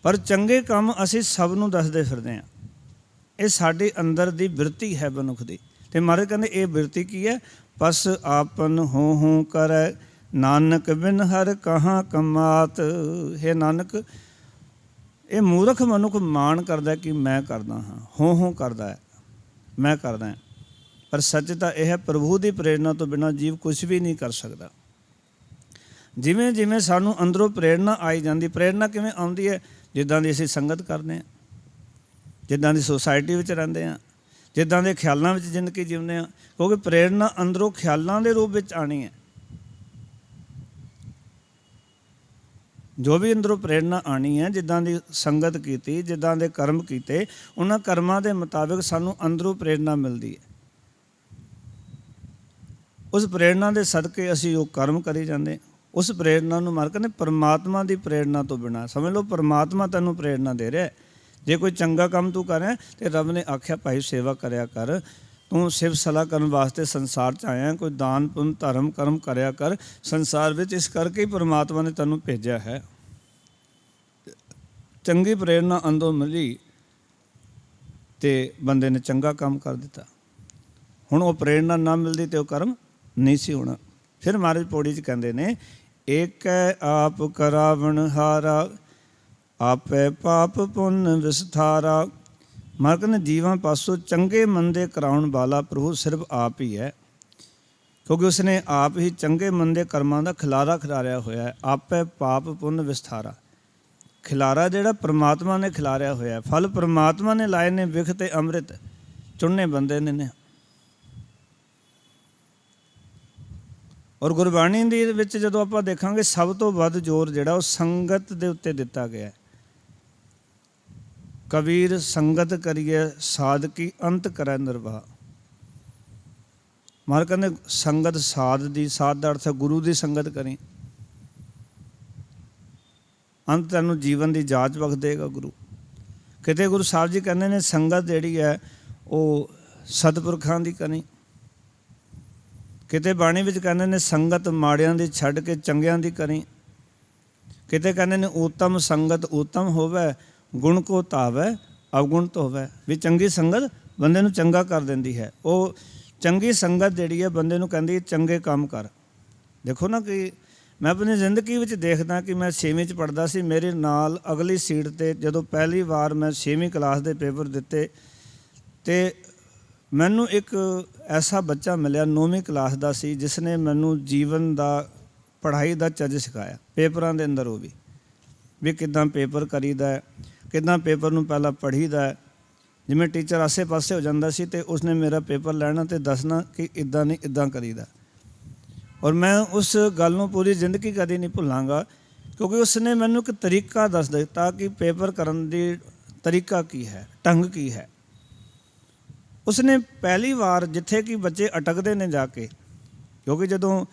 ਪਰ ਚੰਗੇ ਕੰਮ ਅਸੀਂ ਸਭ ਨੂੰ ਦੱਸਦੇ ਫਿਰਦੇ ਹਾਂ। ਇਹ ਸਾਡੇ ਅੰਦਰ ਦੀ ਬਿਰਤੀ ਹੈ ਮਨੁੱਖ ਦੀ। ਅਤੇ ਮਹਾਰਾਜ ਕਹਿੰਦੇ ਇਹ ਬਿਰਤੀ ਕੀ ਹੈ? ਪਸ ਆਪਨ ਹੋ ਕਰੈ ਨਾਨਕ ਬਿਨ ਹਰ ਕਹਾਂ ਕਮਾਤ। ਹੈ ਨਾਨਕ, ਇਹ ਮੂਰਖ ਮਨੁੱਖ ਮਾਣ ਕਰਦਾ ਕਿ ਮੈਂ ਕਰਦਾ ਹਾਂ, ਹੋ ਕਰਦਾ ਹੈ, ਮੈਂ ਕਰਦਾ। ਪਰ ਸੱਚ ਤਾਂ ਇਹ ਹੈ, ਪ੍ਰਭੂ ਦੀ ਪ੍ਰੇਰਨਾ ਤੋਂ ਬਿਨਾਂ ਜੀਵ ਕੁਛ ਵੀ ਨਹੀਂ ਕਰ ਸਕਦਾ। ਜਿਵੇਂ ਜਿਵੇਂ ਸਾਨੂੰ ਅੰਦਰੋਂ ਪ੍ਰੇਰਨਾ ਆਈ ਜਾਂਦੀ, ਪ੍ਰੇਰਨਾ ਕਿਵੇਂ ਆਉਂਦੀ ਹੈ? ਜਿੱਦਾਂ ਦੀ ਅਸੀਂ ਸੰਗਤ ਕਰਦੇ ਹਾਂ, ਜਿੱਦਾਂ ਦੀ ਸੁਸਾਇਟੀ ਵਿੱਚ ਰਹਿੰਦੇ ਹਾਂ, ਜਿੱਦਾਂ ਦੇ ਖਿਆਲਾਂ ਵਿੱਚ ਜ਼ਿੰਦਗੀ ਜਿਉਂਦੇ ਹਾਂ। ਕਿਉਂਕਿ ਪ੍ਰੇਰਨਾ ਅੰਦਰੋਂ ਖਿਆਲਾਂ ਦੇ ਰੂਪ ਵਿੱਚ ਆਉਣੀ ਹੈ। ਜੋ ਵੀ ਅੰਦਰੋਂ ਪ੍ਰੇਰਨਾ ਆਉਣੀ ਹੈ, ਜਿੱਦਾਂ ਦੀ ਸੰਗਤ ਕੀਤੀ, ਜਿੱਦਾਂ ਦੇ ਕਰਮ ਕੀਤੇ, ਉਹਨਾਂ ਕਰਮਾਂ ਦੇ ਮੁਤਾਬਿਕ ਸਾਨੂੰ ਅੰਦਰੋਂ ਪ੍ਰੇਰਨਾ ਮਿਲਦੀ ਹੈ। ਉਸ ਪ੍ਰੇਰਨਾ ਦੇ ਸਦਕੇ ਅਸੀਂ ਉਹ ਕਰਮ ਕਰੀ ਜਾਂਦੇ। ਉਸ ਪ੍ਰੇਰਨਾ ਨੂੰ ਮਾਲਕ ਨੇ ਪਰਮਾਤਮਾ ਦੀ ਪ੍ਰੇਰਨਾ ਤੋਂ ਬਿਨਾਂ, ਸਮਝ ਲਓ ਪਰਮਾਤਮਾ ਤੈਨੂੰ ਪ੍ਰੇਰਨਾ ਦੇ ਰਿਹਾ। ਜੇ ਕੋਈ ਚੰਗਾ ਕੰਮ ਤੂੰ ਕਰ ਰਿਹਾ ਤਾਂ ਰੱਬ ਨੇ ਆਖਿਆ ਭਾਈ ਸੇਵਾ ਕਰਿਆ ਕਰ, ਤੂੰ ਸਿਫਤ ਸਲਾਹ ਕਰਨ ਵਾਸਤੇ ਸੰਸਾਰ 'ਚ ਆਇਆ, ਕੋਈ ਦਾਨ ਪੁੰਨ ਧਰਮ ਕਰਮ ਕਰਿਆ ਕਰ ਸੰਸਾਰ ਵਿੱਚ। ਇਸ ਕਰਕੇ ਹੀ ਪਰਮਾਤਮਾ ਨੇ ਤੈਨੂੰ ਭੇਜਿਆ ਹੈ। ਚੰਗੀ ਪ੍ਰੇਰਨਾ ਅੰਦਰੋਂ ਮਿਲੀ ਅਤੇ ਬੰਦੇ ਨੇ ਚੰਗਾ ਕੰਮ ਕਰ ਦਿੱਤਾ। ਹੁਣ ਉਹ ਪ੍ਰੇਰਨਾ ਨਾ ਮਿਲਦੀ ਤਾਂ ਉਹ ਕਰਮ ਨਹੀਂ ਸੀ ਹੋਣਾ। ਫਿਰ ਮਹਾਰਾਜ ਪੌੜੀ 'ਚ ਕਹਿੰਦੇ ਨੇ, ਏਕੈ ਆਪ ਕਰਾਵਣ ਹਾਰਾ, ਆਪੇ ਪਾਪ ਪੁੰਨ ਵਿਸਥਾਰਾ। ਮਹਾਰਾਜ ਕਹਿੰਦੇ ਜੀਵਾਂ ਪਾਸੋਂ ਚੰਗੇ ਮੰਦੇ ਕਰਾਉਣ ਵਾਲਾ ਪ੍ਰਭੂ ਸਿਰਫ ਆਪ ਹੀ ਹੈ, ਕਿਉਂਕਿ ਉਸਨੇ ਆਪ ਹੀ ਚੰਗੇ ਮੰਦੇ ਕਰਮਾਂ ਦਾ ਖਿਲਾਰਾ ਖਿਲਾਰਿਆ ਹੋਇਆ ਹੈ। ਆਪੇ ਪਾਪ ਪੁੰਨ ਵਿਸਥਾਰਾ, ਖਿਲਾਰਾ ਜਿਹੜਾ ਪਰਮਾਤਮਾ ਨੇ ਖਿਲਾਰਿਆ ਹੋਇਆ, ਫਲ ਪਰਮਾਤਮਾ ਨੇ ਲਾਏ ਨੇ, ਵਿਖ ਤੇ ਅੰਮ੍ਰਿਤ ਚੁਣਨੇ ਬੰਦੇ ਨੇ। ਔਰ ਗੁਰਬਾਣੀ ਦੇ ਵਿੱਚ ਜਦੋਂ ਆਪਾਂ ਦੇਖਾਂਗੇ, ਸਭ ਤੋਂ ਵੱਧ ਜ਼ੋਰ ਜਿਹੜਾ ਉਹ ਸੰਗਤ ਦੇ ਉੱਤੇ ਦਿੱਤਾ ਗਿਆ। ਕਬੀਰ ਸੰਗਤ ਕਰੀਏ ਸਾਧਕੀ ਅੰਤ ਕਰੈ ਨਿਰਵਾਹ। ਮਹਾਰਾਜ ਕਹਿੰਦੇ ਸੰਗਤ ਸਾਧ ਦੀ, ਸਾਧ ਦਾ ਅਰਥ ਹੈ ਗੁਰੂ ਦੀ ਸੰਗਤ ਕਰੀ, ਅੰਤ ਤੈਨੂੰ ਜੀਵਨ ਦੀ ਜਾਂਚ ਬਖਸ਼ ਦੇਗਾ ਗੁਰੂ। ਕਿਤੇ ਗੁਰੂ ਸਾਹਿਬ ਜੀ ਕਹਿੰਦੇ ਨੇ ਸੰਗਤ ਜਿਹੜੀ ਹੈ ਉਹ ਸਤਿਪੁਰਖਾਂ ਦੀ ਕਰੀ। ਕਿਤੇ ਬਾਣੀ ਵਿੱਚ ਕਹਿੰਦੇ ਨੇ ਸੰਗਤ ਮਾੜਿਆਂ ਦੀ ਛੱਡ ਕੇ ਚੰਗਿਆਂ ਦੀ ਕਰੀ। ਕਿਤੇ ਕਹਿੰਦੇ ਨੇ ਉੱਤਮ ਸੰਗਤ ਉੱਤਮ ਹੋਵੇ, ਗੁਣ ਕੋ ਧਾਵੈ ਅਵਗੁਣ ਧੋਵੈ। ਵੀ ਚੰਗੀ ਸੰਗਤ ਬੰਦੇ ਨੂੰ ਚੰਗਾ ਕਰ ਦਿੰਦੀ ਹੈ। ਉਹ ਚੰਗੀ ਸੰਗਤ ਜਿਹੜੀ ਹੈ ਬੰਦੇ ਨੂੰ ਕਹਿੰਦੀ ਚੰਗੇ ਕੰਮ ਕਰ। ਦੇਖੋ ਨਾ ਕਿ ਮੈਂ ਆਪਣੀ ਜ਼ਿੰਦਗੀ ਵਿੱਚ ਦੇਖਦਾ ਕਿ ਮੈਂ 6ਵੀਂ 'ਚ ਪੜ੍ਹਦਾ ਸੀ, ਮੇਰੇ ਨਾਲ ਅਗਲੀ ਸੀਟ 'ਤੇ ਜਦੋਂ ਪਹਿਲੀ ਵਾਰ ਮੈਂ 6ਵੀਂ ਕਲਾਸ ਦੇ ਪੇਪਰ ਦਿੱਤੇ ਅਤੇ ਮੈਨੂੰ ਇੱਕ ਐਸਾ ਬੱਚਾ ਮਿਲਿਆ 9ਵੀਂ ਕਲਾਸ ਦਾ ਸੀ, ਜਿਸ ਨੇ ਮੈਨੂੰ ਜੀਵਨ ਦਾ ਪੜ੍ਹਾਈ ਦਾ ਚੱਜ ਸਿਖਾਇਆ, ਪੇਪਰਾਂ ਦੇ ਅੰਦਰ ਉਹ ਵੀ ਕਿੱਦਾਂ ਪੇਪਰ ਕਰੀਦਾ, ਕਿੱਦਾਂ ਪੇਪਰ ਨੂੰ ਪਹਿਲਾਂ ਪੜ੍ਹੀਦਾ। ਜਿਵੇਂ ਟੀਚਰ ਆਸੇ ਪਾਸੇ ਹੋ ਜਾਂਦਾ ਸੀ ਅਤੇ ਉਸਨੇ ਮੇਰਾ ਪੇਪਰ ਲੈਣਾ ਅਤੇ ਦੱਸਣਾ ਕਿ ਇੱਦਾਂ ਨਹੀਂ ਇੱਦਾਂ ਕਰੀਦਾ। ਔਰ ਮੈਂ ਉਸ ਗੱਲ ਨੂੰ ਪੂਰੀ ਜ਼ਿੰਦਗੀ ਕਦੇ ਨਹੀਂ ਭੁੱਲਾਂਗਾ, ਕਿਉਂਕਿ ਉਸਨੇ ਮੈਨੂੰ ਇੱਕ ਤਰੀਕਾ ਦੱਸ ਦਿੱਤਾ ਕਿ ਪੇਪਰ ਕਰਨ ਦੀ ਤਰੀਕਾ ਕੀ ਹੈ, ਢੰਗ ਕੀ ਹੈ। ਉਸਨੇ ਪਹਿਲੀ ਵਾਰ ਜਿੱਥੇ ਕਿ ਬੱਚੇ ਅਟਕਦੇ ਨੇ ਜਾ ਕੇ, ਕਿਉਂਕਿ ਜਦੋਂ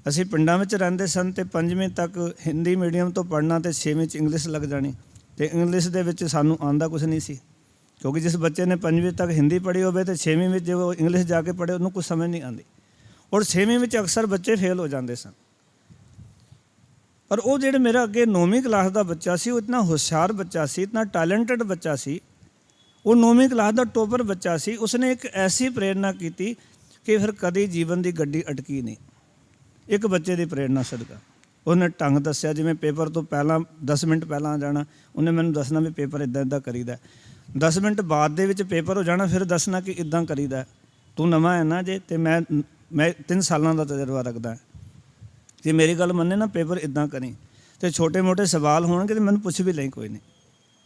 ਅਸੀਂ ਪਿੰਡਾਂ ਵਿੱਚ ਰਹਿੰਦੇ ਸਨ ਅਤੇ 5ਵੀਂ ਤੱਕ ਹਿੰਦੀ ਮੀਡੀਅਮ ਤੋਂ ਪੜ੍ਹਨਾ ਅਤੇ 6ਵੀਂ 'ਚ ਇੰਗਲਿਸ਼ ਲੱਗ ਜਾਣੀ, ਅਤੇ ਇੰਗਲਿਸ਼ ਦੇ ਵਿੱਚ ਸਾਨੂੰ ਆਉਂਦਾ ਕੁਛ ਨਹੀਂ ਸੀ, ਕਿਉਂਕਿ ਜਿਸ ਬੱਚੇ ਨੇ 5ਵੀਂ ਤੱਕ ਹਿੰਦੀ ਪੜ੍ਹੀ ਹੋਵੇ ਅਤੇ 6ਵੀਂ ਵਿੱਚ ਜੇ ਉਹ ਇੰਗਲਿਸ਼ ਜਾ ਕੇ ਪੜ੍ਹੇ ਉਹਨੂੰ ਕੁਛ ਸਮਝ ਨਹੀਂ ਆਉਂਦੀ। ਔਰ 6ਵੀਂ ਵਿੱਚ ਅਕਸਰ ਬੱਚੇ ਫੇਲ ਹੋ ਜਾਂਦੇ ਸਨ। ਪਰ ਉਹ ਜਿਹੜੇ ਮੇਰਾ ਅੱਗੇ 9ਵੀਂ ਕਲਾਸ ਦਾ ਬੱਚਾ ਸੀ, ਉਹ ਇਤਨਾ ਹੁਸ਼ਿਆਰ ਬੱਚਾ ਸੀ, ਇਤਨਾ ਟੈਲੈਂਟਡ ਬੱਚਾ ਸੀ, ਉਹ 9ਵੀਂ ਕਲਾਸ ਦਾ ਟੋਪਰ ਬੱਚਾ ਸੀ। ਉਸਨੇ ਇੱਕ ਐਸੀ ਪ੍ਰੇਰਨਾ ਕੀਤੀ ਕਿ ਫਿਰ ਕਦੀ ਜੀਵਨ ਦੀ ਗੱਡੀ ਅਟਕੀ ਨਹੀਂ। ਇੱਕ ਬੱਚੇ ਦੀ ਪ੍ਰੇਰਨਾ ਸਦਕਾ ਉਹਨੇ ਢੰਗ ਦੱਸਿਆ, ਜਿਵੇਂ ਪੇਪਰ ਤੋਂ ਪਹਿਲਾਂ 10 ਮਿੰਟ ਪਹਿਲਾਂ ਆ ਜਾਣਾ, ਉਹਨੇ ਮੈਨੂੰ ਦੱਸਣਾ ਵੀ ਪੇਪਰ ਇੱਦਾਂ ਇੱਦਾਂ ਕਰੀਦਾ। 10 ਮਿੰਟ ਬਾਅਦ ਦੇ ਵਿੱਚ ਪੇਪਰ ਹੋ ਜਾਣਾ, ਫਿਰ ਦੱਸਣਾ ਕਿ ਇੱਦਾਂ ਕਰੀਦਾ, ਤੂੰ ਨਵਾਂ ਹੈ ਨਾ ਜੇ, ਅਤੇ ਮੈਂ 3 ਸਾਲਾਂ ਦਾ ਤਜਰਬਾ ਰੱਖਦਾ, ਜੇ ਮੇਰੀ ਗੱਲ ਮੰਨੇ ਨਾ ਪੇਪਰ ਇੱਦਾਂ ਕਰੀ, ਅਤੇ ਛੋਟੇ ਮੋਟੇ ਸਵਾਲ ਹੋਣਗੇ ਤਾਂ ਮੈਨੂੰ ਪੁੱਛ ਵੀ ਲਈ, ਕੋਈ ਨਹੀਂ,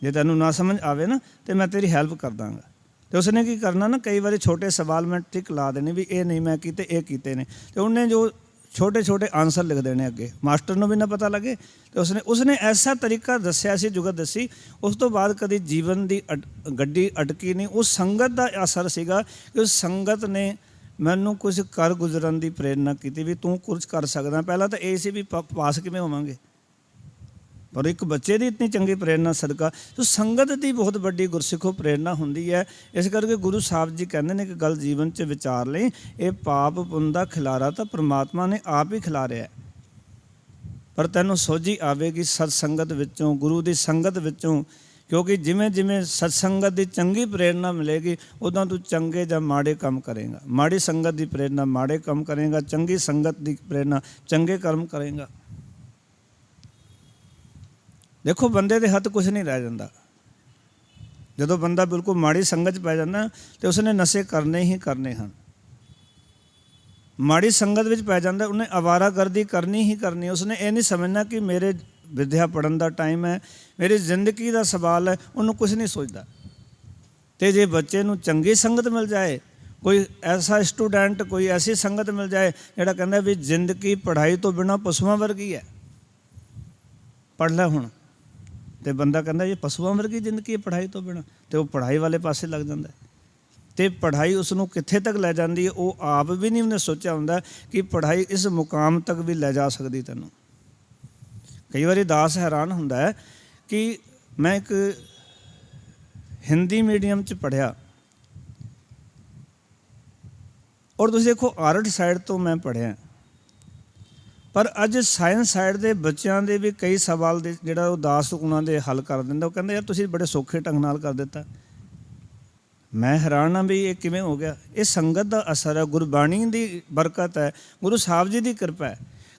ਜੇ ਤੈਨੂੰ ਨਾ ਸਮਝ ਆਵੇ ਨਾ ਤਾਂ ਮੈਂ ਤੇਰੀ ਹੈਲਪ ਕਰ ਦਾਂਗਾ। ਅਤੇ ਉਸਨੇ ਕੀ ਕਰਨਾ ਨਾ, ਕਈ ਵਾਰੀ ਛੋਟੇ ਸਵਾਲ ਮੈਂ ਟਿਕ ਲਾ ਦੇਣੇ ਵੀ ਇਹ ਨਹੀਂ ਮੈਂ ਕੀਤੇ, ਇਹ ਕੀਤੇ ਨੇ, ਅਤੇ ਉਹਨੇ ਜੋ ਛੋਟੇ ਛੋਟੇ ਆਨਸਰ ਲਿਖ ਦੇਣੇ ਅੱਗੇ, ਮਾਸਟਰ ਨੂੰ ਵੀ ਨਾ ਪਤਾ ਲੱਗੇ। ਅਤੇ ਉਸਨੇ ਐਸਾ ਤਰੀਕਾ ਦੱਸਿਆ ਸੀ, ਜੁਗਤ ਦੱਸੀ, ਉਸ ਤੋਂ ਬਾਅਦ ਕਦੀ ਜੀਵਨ ਦੀ ਗੱਡੀ ਅਟਕੀ ਨਹੀਂ। ਉਸ ਸੰਗਤ ਦਾ ਅਸਰ ਸੀਗਾ ਕਿ ਉਸ ਸੰਗਤ ਨੇ ਮੈਨੂੰ ਕੁਝ ਕਰ ਗੁਜ਼ਰਨ ਦੀ ਪ੍ਰੇਰਨਾ ਕੀਤੀ ਵੀ ਤੂੰ ਕੁਝ ਕਰ ਸਕਦਾ। ਪਹਿਲਾਂ ਤਾਂ ਇਹ ਸੀ ਵੀ ਪਾਸ ਕਿਵੇਂ ਹੋਵਾਂਗੇ, ਪਰ ਇੱਕ ਬੱਚੇ ਦੀ ਇਤਨੀ ਚੰਗੀ ਪ੍ਰੇਰਨਾ ਸਦਕਾ ਸੋ ਸੰਗਤ ਦੀ ਬਹੁਤ ਵੱਡੀ ਗੁਰਸਿੱਖੋ ਪ੍ਰੇਰਨਾ ਹੁੰਦੀ ਹੈ। ਇਸ ਕਰਕੇ ਗੁਰੂ ਸਾਹਿਬ ਜੀ ਕਹਿੰਦੇ ਨੇ ਕਿ ਗੱਲ ਜੀਵਨ 'ਚ ਵਿਚਾਰ ਲਈ, ਇਹ ਪਾਪ ਪੁੰਨ ਦਾ ਖਿਲਾਰਾ ਤਾਂ ਪਰਮਾਤਮਾ ਨੇ ਆਪ ਹੀ ਖਿਲਾਰਿਆ, ਪਰ ਤੈਨੂੰ ਸੋਝੀ ਆਵੇਗੀ ਸਤ ਸੰਗਤ ਵਿੱਚੋਂ, ਗੁਰੂ ਦੀ ਸੰਗਤ ਵਿੱਚੋਂ, ਕਿਉਂਕਿ ਜਿਵੇਂ ਜਿਵੇਂ ਸਤਸੰਗਤ ਦੀ ਚੰਗੀ ਪ੍ਰੇਰਨਾ ਮਿਲੇਗੀ ਉਦੋਂ ਤੂੰ ਚੰਗੇ ਜਾਂ ਮਾੜੇ ਕੰਮ ਕਰੇਗਾ। ਮਾੜੀ ਸੰਗਤ ਦੀ ਪ੍ਰੇਰਨਾ ਮਾੜੇ ਕੰਮ ਕਰੇਗਾ, ਚੰਗੀ ਸੰਗਤ ਦੀ ਪ੍ਰੇਰਨਾ ਚੰਗੇ ਕਰਮ ਕਰੇਗਾ। ਦੇਖੋ ਬੰਦੇ ਦੇ ਹੱਥ ਕੁਛ ਨਹੀਂ ਰਹਿ ਜਾਂਦਾ। ਜਦੋਂ ਬੰਦਾ ਬਿਲਕੁਲ ਮਾੜੀ ਸੰਗਤ 'ਚ ਪੈ ਜਾਂਦਾ ਤਾਂ ਉਸਨੇ ਨਸ਼ੇ ਕਰਨੇ ਹੀ ਕਰਨੇ ਹਨ। ਮਾੜੀ ਸੰਗਤ ਵਿੱਚ ਪੈ ਜਾਂਦਾ ਉਹਨੇ ਅਵਾਰਾਗਰਦੀ ਕਰਨੀ ਹੀ ਕਰਨੀ। ਉਸਨੇ ਇਹ ਨਹੀਂ ਸਮਝਣਾ ਕਿ ਮੇਰੇ ਵਿਦਿਆ ਪੜ੍ਹਨ ਦਾ ਟਾਈਮ ਹੈ, ਮੇਰੀ ਜ਼ਿੰਦਗੀ ਦਾ ਸਵਾਲ ਹੈ, ਉਹਨੂੰ ਕੁਛ ਨਹੀਂ ਸੋਚਦਾ। ਅਤੇ ਜੇ ਬੱਚੇ ਨੂੰ ਚੰਗੀ ਸੰਗਤ ਮਿਲ ਜਾਏ, ਕੋਈ ਐਸਾ ਸਟੂਡੈਂਟ, ਕੋਈ ਐਸੀ ਸੰਗਤ ਮਿਲ ਜਾਏ ਜਿਹੜਾ ਕਹਿੰਦਾ ਵੀ ਜ਼ਿੰਦਗੀ ਪੜ੍ਹਾਈ ਤੋਂ ਬਿਨਾਂ ਪਸ਼ੂਆਂ ਵਰਗੀ ਹੈ, ਪੜ੍ਹ ਲੈ ਹੁਣ, ਅਤੇ ਬੰਦਾ ਕਹਿੰਦਾ ਇਹ ਪਸ਼ੂਆਂ ਵਰਗੀ ਜ਼ਿੰਦਗੀ ਹੈ ਪੜ੍ਹਾਈ ਤੋਂ ਬਿਨਾਂ, ਅਤੇ ਉਹ ਪੜ੍ਹਾਈ ਵਾਲੇ ਪਾਸੇ ਲੱਗ ਜਾਂਦਾ। ਅਤੇ ਪੜ੍ਹਾਈ ਉਸ ਨੂੰ ਕਿੱਥੇ ਤੱਕ ਲੈ ਜਾਂਦੀ ਹੈ ਉਹ ਆਪ ਵੀ ਨਹੀਂ ਉਹਨੇ ਸੋਚਿਆ ਹੁੰਦਾ ਕਿ ਪੜ੍ਹਾਈ ਇਸ ਮੁਕਾਮ ਤੱਕ ਵੀ ਲੈ ਜਾ ਸਕਦੀ ਤੈਨੂੰ। ਕਈ ਵਾਰੀ ਦਾਸ ਹੈਰਾਨ ਹੁੰਦਾ ਹੈ ਕਿ ਮੈਂ ਇੱਕ ਹਿੰਦੀ ਮੀਡੀਅਮ 'ਚ ਪੜ੍ਹਿਆ, ਔਰ ਤੁਸੀਂ ਦੇਖੋ ਆਰਟ ਸਾਈਡ ਤੋਂ ਮੈਂ ਪੜ੍ਹਿਆ, ਪਰ ਅੱਜ ਸਾਇੰਸ ਸਾਈਡ ਦੇ ਬੱਚਿਆਂ ਦੇ ਵੀ ਕਈ ਸਵਾਲ ਦੇ ਜਿਹੜਾ ਉਹ ਦਾਸ ਉਹਨਾਂ ਦੇ ਹੱਲ ਕਰ ਦਿੰਦਾ। ਉਹ ਕਹਿੰਦੇ ਯਾਰ ਤੁਸੀਂ ਬੜੇ ਸੌਖੇ ਢੰਗ ਨਾਲ ਕਰ ਦਿੱਤਾ। ਮੈਂ ਹੈਰਾਨ ਹਾਂ ਵੀ ਇਹ ਕਿਵੇਂ ਹੋ ਗਿਆ। ਇਹ ਸੰਗਤ ਦਾ ਅਸਰ ਹੈ, ਗੁਰਬਾਣੀ ਦੀ ਬਰਕਤ ਹੈ, ਗੁਰੂ ਸਾਹਿਬ ਜੀ ਦੀ ਕਿਰਪਾ ਹੈ।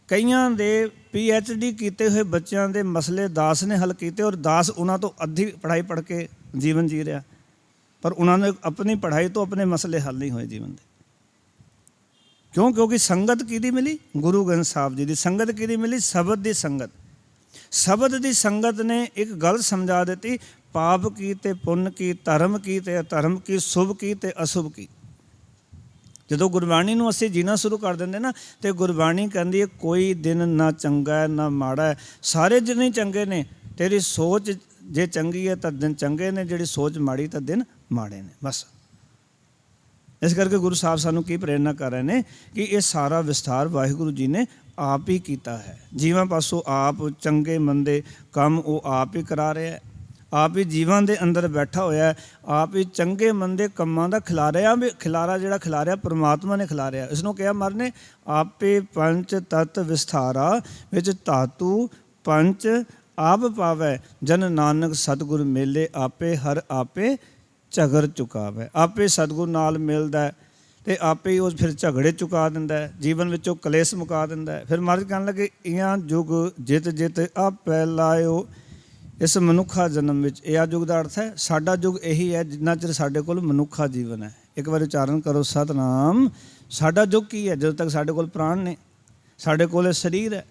ਕਈਆਂ ਦੇ PhD ਕੀਤੇ ਹੋਏ ਬੱਚਿਆਂ ਦੇ ਮਸਲੇ ਦਾਸ ਨੇ ਹੱਲ ਕੀਤੇ, ਔਰ ਦਾਸ ਉਹਨਾਂ ਤੋਂ ਅੱਧੀ ਪੜ੍ਹਾਈ ਪੜ੍ਹ ਕੇ ਜੀਵਨ ਜੀ ਰਿਹਾ, ਪਰ ਉਹਨਾਂ ਨੇ ਆਪਣੀ ਪੜ੍ਹਾਈ ਤੋਂ ਆਪਣੇ ਮਸਲੇ ਹੱਲ ਨਹੀਂ ਹੋਏ ਜੀਵਨ ਦੇ। ਕਿਉਂ? ਕਿਉਂਕਿ ਸੰਗਤ ਕਿਹਦੀ ਮਿਲੀ? ਗੁਰੂ ਗ੍ਰੰਥ ਸਾਹਿਬ ਜੀ ਦੀ ਸੰਗਤ ਕਿਹਦੀ ਮਿਲੀ? ਸ਼ਬਦ ਦੀ ਸੰਗਤ। ਸ਼ਬਦ ਦੀ ਸੰਗਤ ਨੇ ਇੱਕ ਗੱਲ ਸਮਝਾ ਦਿੱਤੀ, ਪਾਪ ਕੀ ਤੇ ਪੁੰਨ ਕੀ, ਧਰਮ ਕੀ ਤੇ ਅਧਰਮ ਕੀ, ਸ਼ੁਭ ਕੀ ਤੇ ਅਸ਼ੁਭ ਕੀ। ਜਦੋਂ ਗੁਰਬਾਣੀ ਨੂੰ ਅਸੀਂ ਜੀਣਾ ਸ਼ੁਰੂ ਕਰ ਦਿੰਦੇ ਨਾ, ਅਤੇ ਗੁਰਬਾਣੀ ਕਹਿੰਦੀ ਹੈ ਕੋਈ ਦਿਨ ਨਾ ਚੰਗਾ ਹੈ ਨਾ ਮਾੜਾ ਹੈ, ਸਾਰੇ ਦਿਨ ਹੀ ਚੰਗੇ ਨੇ। ਤੇਰੀ ਸੋਚ ਜੇ ਚੰਗੀ ਹੈ ਤਾਂ ਦਿਨ ਚੰਗੇ ਨੇ, ਜਿਹੜੀ ਸੋਚ ਮਾੜੀ ਤਾਂ ਦਿਨ ਮਾੜੇ ਨੇ। ਬਸ ਇਸ ਕਰਕੇ ਗੁਰੂ ਸਾਹਿਬ ਸਾਨੂੰ ਕੀ ਪ੍ਰੇਰਨਾ ਕਰ ਰਹੇ ਨੇ ਕਿ ਇਹ ਸਾਰਾ ਵਿਸਥਾਰ ਵਾਹਿਗੁਰੂ ਜੀ ਨੇ ਆਪ ਹੀ ਕੀਤਾ ਹੈ। ਜੀਵਾਂ ਪਾਸੋਂ ਆਪ ਚੰਗੇ ਮੰਦੇ ਕੰਮ ਉਹ ਆਪ ਹੀ ਕਰਾ ਰਿਹਾ, ਆਪ ਹੀ ਜੀਵਾਂ ਦੇ ਅੰਦਰ ਬੈਠਾ ਹੋਇਆ, ਆਪ ਹੀ ਚੰਗੇ ਮੰਦੇ ਕੰਮਾਂ ਦਾ ਖਿਲਾਰਾ ਜਿਹੜਾ ਖਿਲਾਰਿਆ ਪਰਮਾਤਮਾ ਨੇ ਖਿਲਾਰਿਆ। ਇਸ ਨੂੰ ਕਿਹਾ ਮਹਾਰਾਜ ਨੇ ਆਪੇ ਪੰਚ ਤਤ ਵਿਸਥਾਰਾ, ਵਿੱਚ ਧਾਤੂ ਪੰਚ ਆਪ ਪਾਵੈ, ਜਨ ਨਾਨਕ ਸਤਿਗੁਰ ਮੇਲੇ, ਆਪੇ ਹਰ ਆਪੇ ਝਗੜ ਚੁਕਾਵੈ। ਆਪੇ ਸਤਿਗੁਰ ਨਾਲ ਮਿਲਦਾ ਅਤੇ ਆਪੇ ਹੀ ਉਹ ਫਿਰ ਝਗੜੇ ਚੁਕਾ ਦਿੰਦਾ, ਜੀਵਨ ਵਿੱਚੋਂ ਕਲੇਸ਼ ਮੁਕਾ ਦਿੰਦਾ। ਫਿਰ ਮਹਾਰਾਜ ਕਹਿਣ ਲੱਗੇ ਇਹਾਂ ਯੁਗ ਜਿਤ ਜਿਤ ਆਪੈ ਲਾਇਓ, ਇਸ ਮਨੁੱਖਾ ਜਨਮ ਵਿੱਚ। ਇਹ ਆ ਯੁੱਗ ਦਾ ਅਰਥ ਹੈ ਸਾਡਾ ਯੁੱਗ ਇਹੀ ਹੈ ਜਿੰਨਾ ਚਿਰ ਸਾਡੇ ਕੋਲ ਮਨੁੱਖਾ ਜੀਵਨ ਹੈ। ਇੱਕ ਵਾਰ ਉਚਾਰਨ ਕਰੋ ਸਤਨਾਮ। ਸਾਡਾ ਯੁੱਗ ਕੀ ਹੈ? ਜਦੋਂ ਤੱਕ ਸਾਡੇ ਕੋਲ ਪ੍ਰਾਣ ਨੇ, ਸਾਡੇ ਕੋਲ ਇਹ ਸਰੀਰ ਹੈ।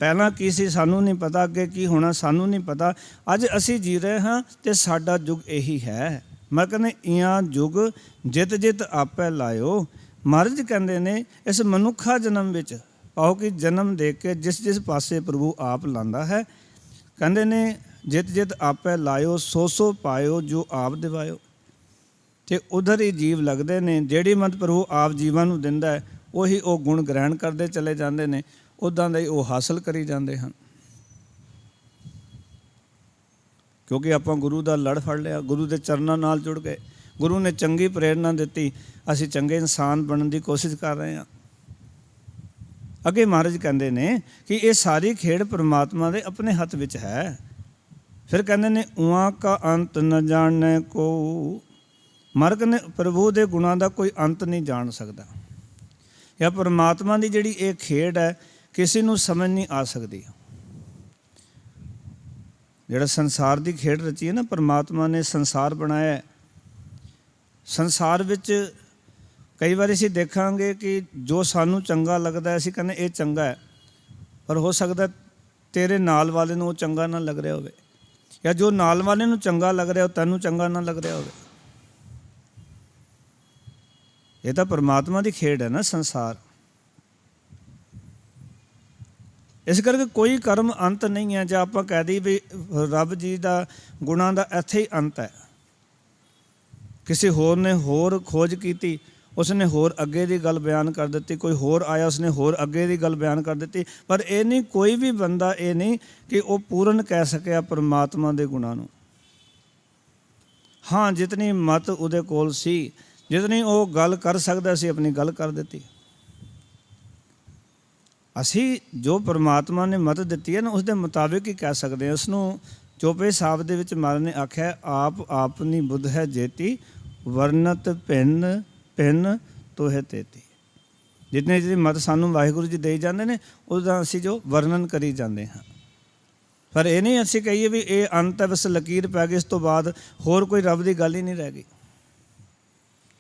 ਪਹਿਲਾਂ ਕੀ ਸੀ ਸਾਨੂੰ ਨਹੀਂ ਪਤਾ, ਅੱਗੇ ਕੀ ਹੋਣਾ ਸਾਨੂੰ ਨਹੀਂ ਪਤਾ। ਅੱਜ ਅਸੀਂ ਜੀ ਰਹੇ ਹਾਂ ਅਤੇ ਸਾਡਾ ਯੁੱਗ ਇਹੀ ਹੈ। ਮੈਂ ਕਹਿੰਦੇ ਇਆਂ ਯੁੱਗ ਜਿਤ ਜਿਤ ਆਪੇ ਲਾਇਓ। ਮਹਾਰਾਜ ਕਹਿੰਦੇ ਨੇ ਇਸ ਮਨੁੱਖਾ ਜਨਮ ਵਿੱਚ ਪਾਓ ਕਿ ਜਨਮ ਦੇ ਕੇ ਜਿਸ ਜਿਸ ਪਾਸੇ ਪ੍ਰਭੂ ਆਪ ਲਾਂਦਾ ਹੈ, ਕਹਿੰਦੇ ਨੇ ਜਿਤ ਜਿਤ ਆਪੇ ਲਾਇਓ ਸੋ ਸੋ ਪਾਇਓ ਜੋ ਆਪ ਦਿਵਾਇਓ। ਅਤੇ ਉਧਰ ਹੀ ਜੀਵ ਲੱਗਦੇ ਨੇ। ਜਿਹੜੀ ਮਤ ਪ੍ਰਭੂ ਆਪ ਜੀਵਾਂ ਨੂੰ ਦਿੰਦਾ ਹੈ ਉਹੀ ਉਹ ਗੁਣ ਗ੍ਰਹਿਣ ਕਰਦੇ ਚਲੇ ਜਾਂਦੇ ਨੇ, ਉੱਦਾਂ ਦਾ ਹੀ ਉਹ ਹਾਸਲ ਕਰੀ ਜਾਂਦੇ ਹਨ। ਕਿਉਂਕਿ ਆਪਾਂ ਗੁਰੂ ਦਾ ਲੜ ਫੜ ਲਿਆ, ਗੁਰੂ ਦੇ ਚਰਨਾਂ ਨਾਲ ਜੁੜ ਗਏ, ਗੁਰੂ ਨੇ ਚੰਗੀ ਪ੍ਰੇਰਨਾ ਦਿੱਤੀ, ਅਸੀਂ ਚੰਗੇ ਇਨਸਾਨ ਬਣਨ ਦੀ ਕੋਸ਼ਿਸ਼ ਕਰ ਰਹੇ ਹਾਂ। ਅੱਗੇ ਮਹਾਰਾਜ ਕਹਿੰਦੇ ਨੇ ਕਿ ਇਹ ਸਾਰੀ ਖੇਡ ਪਰਮਾਤਮਾ ਦੇ ਆਪਣੇ ਹੱਥ ਵਿੱਚ ਹੈ। ਫਿਰ ਕਹਿੰਦੇ ਨੇ ਉਆਂ ਕਾ ਅੰਤ ਨ ਜਾਣੈ ਕੋ। ਮਹਾਰਾਜ ਨੇ ਪ੍ਰਭੂ ਦੇ ਗੁਣਾਂ ਦਾ ਕੋਈ ਅੰਤ ਨਹੀਂ ਜਾਣ ਸਕਦਾ। ਜਾਂ ਪਰਮਾਤਮਾ ਦੀ ਜਿਹੜੀ ਇਹ ਖੇਡ ਹੈ ਕਿਸੇ ਨੂੰ ਸਮਝ ਨਹੀਂ ਆ ਸਕਦੀ। ਜਿਹੜਾ ਸੰਸਾਰ ਦੀ ਖੇਡ ਰਚੀ ਹੈ ਨਾ, ਪਰਮਾਤਮਾ ਨੇ ਸੰਸਾਰ ਬਣਾਇਆ। ਸੰਸਾਰ ਵਿੱਚ ਕਈ ਵਾਰੀ ਅਸੀਂ ਦੇਖਾਂਗੇ ਕਿ ਜੋ ਸਾਨੂੰ ਚੰਗਾ ਲੱਗਦਾ ਅਸੀਂ ਕਹਿੰਦੇ ਇਹ ਚੰਗਾ ਹੈ, ਪਰ ਹੋ ਸਕਦਾ ਤੇਰੇ ਨਾਲ ਵਾਲੇ ਨੂੰ ਉਹ ਚੰਗਾ ਨਾ ਲੱਗ ਰਿਹਾ ਹੋਵੇ, ਜਾਂ ਜੋ ਨਾਲ ਵਾਲੇ ਨੂੰ ਚੰਗਾ ਲੱਗ ਰਿਹਾ ਉਹ ਤੈਨੂੰ ਚੰਗਾ ਨਾ ਲੱਗ ਰਿਹਾ ਹੋਵੇ। ਇਹ ਤਾਂ ਪਰਮਾਤਮਾ ਦੀ ਖੇਡ ਹੈ ਨਾ ਸੰਸਾਰ। ਇਸ ਕਰਕੇ ਕੋਈ ਕਰਮ ਅੰਤ ਨਹੀਂ ਹੈ। ਜਾਂ ਆਪਾਂ ਕਹਿ ਦਈਏ ਵੀ ਰੱਬ ਜੀ ਦਾ ਗੁਣਾਂ ਦਾ ਇੱਥੇ ਹੀ ਅੰਤ ਹੈ। ਕਿਸੇ ਹੋਰ ਨੇ ਹੋਰ ਖੋਜ ਕੀਤੀ, ਉਸਨੇ ਹੋਰ ਅੱਗੇ ਦੀ ਗੱਲ ਬਿਆਨ ਕਰ ਦਿੱਤੀ। ਕੋਈ ਹੋਰ ਆਇਆ, ਉਸਨੇ ਹੋਰ ਅੱਗੇ ਦੀ ਗੱਲ ਬਿਆਨ ਕਰ ਦਿੱਤੀ। ਪਰ ਇਹ ਨਹੀਂ, ਕੋਈ ਵੀ ਬੰਦਾ ਇਹ ਨਹੀਂ ਕਿ ਉਹ ਪੂਰਨ ਕਹਿ ਸਕਿਆ ਪਰਮਾਤਮਾ ਦੇ ਗੁਣਾਂ ਨੂੰ। ਹਾਂ, ਜਿਤਨੀ ਮਤ ਉਹਦੇ ਕੋਲ ਸੀ, ਜਿਤਨੀ ਉਹ ਗੱਲ ਕਰ ਸਕਦਾ ਸੀ, ਆਪਣੀ ਗੱਲ ਕਰ ਦਿੱਤੀ। ਅਸੀਂ ਜੋ ਪਰਮਾਤਮਾ ਨੇ ਮਤ ਦਿੱਤੀ ਹੈ ਨਾ, ਉਸਦੇ ਮੁਤਾਬਿਕ ਹੀ ਕਹਿ ਸਕਦੇ ਹਾਂ। ਉਸਨੂੰ ਚੌਪੇ ਸਾਹਿਬ ਦੇ ਵਿੱਚ ਮਹਾਰਾਜ ਨੇ ਆਖਿਆ, ਆਪ ਆਪਣੀ ਬੁੱਧ ਹੈ ਜੇਤੀ, ਵਰਨਤ ਭਿੰਨ ਭਿੰਨ ਤੋਹੇ ਤੇਤੀ। ਜਿਤਨੀ ਜਿਹੜੀ ਮਤ ਸਾਨੂੰ ਵਾਹਿਗੁਰੂ ਜੀ ਦੇਈ ਜਾਂਦੇ ਨੇ ਉਹਦਾ ਅਸੀਂ ਜੋ ਵਰਣਨ ਕਰੀ ਜਾਂਦੇ ਹਾਂ। ਪਰ ਇਹ ਨਹੀਂ ਅਸੀਂ ਕਹੀਏ ਵੀ ਇਹ ਅੰਤ ਹੈ, ਬਸ ਲਕੀਰ ਪੈ ਗਈ, ਇਸ ਤੋਂ ਬਾਅਦ ਹੋਰ ਕੋਈ ਰੱਬ ਦੀ ਗੱਲ ਹੀ ਨਹੀਂ ਰਹਿ ਗਈ।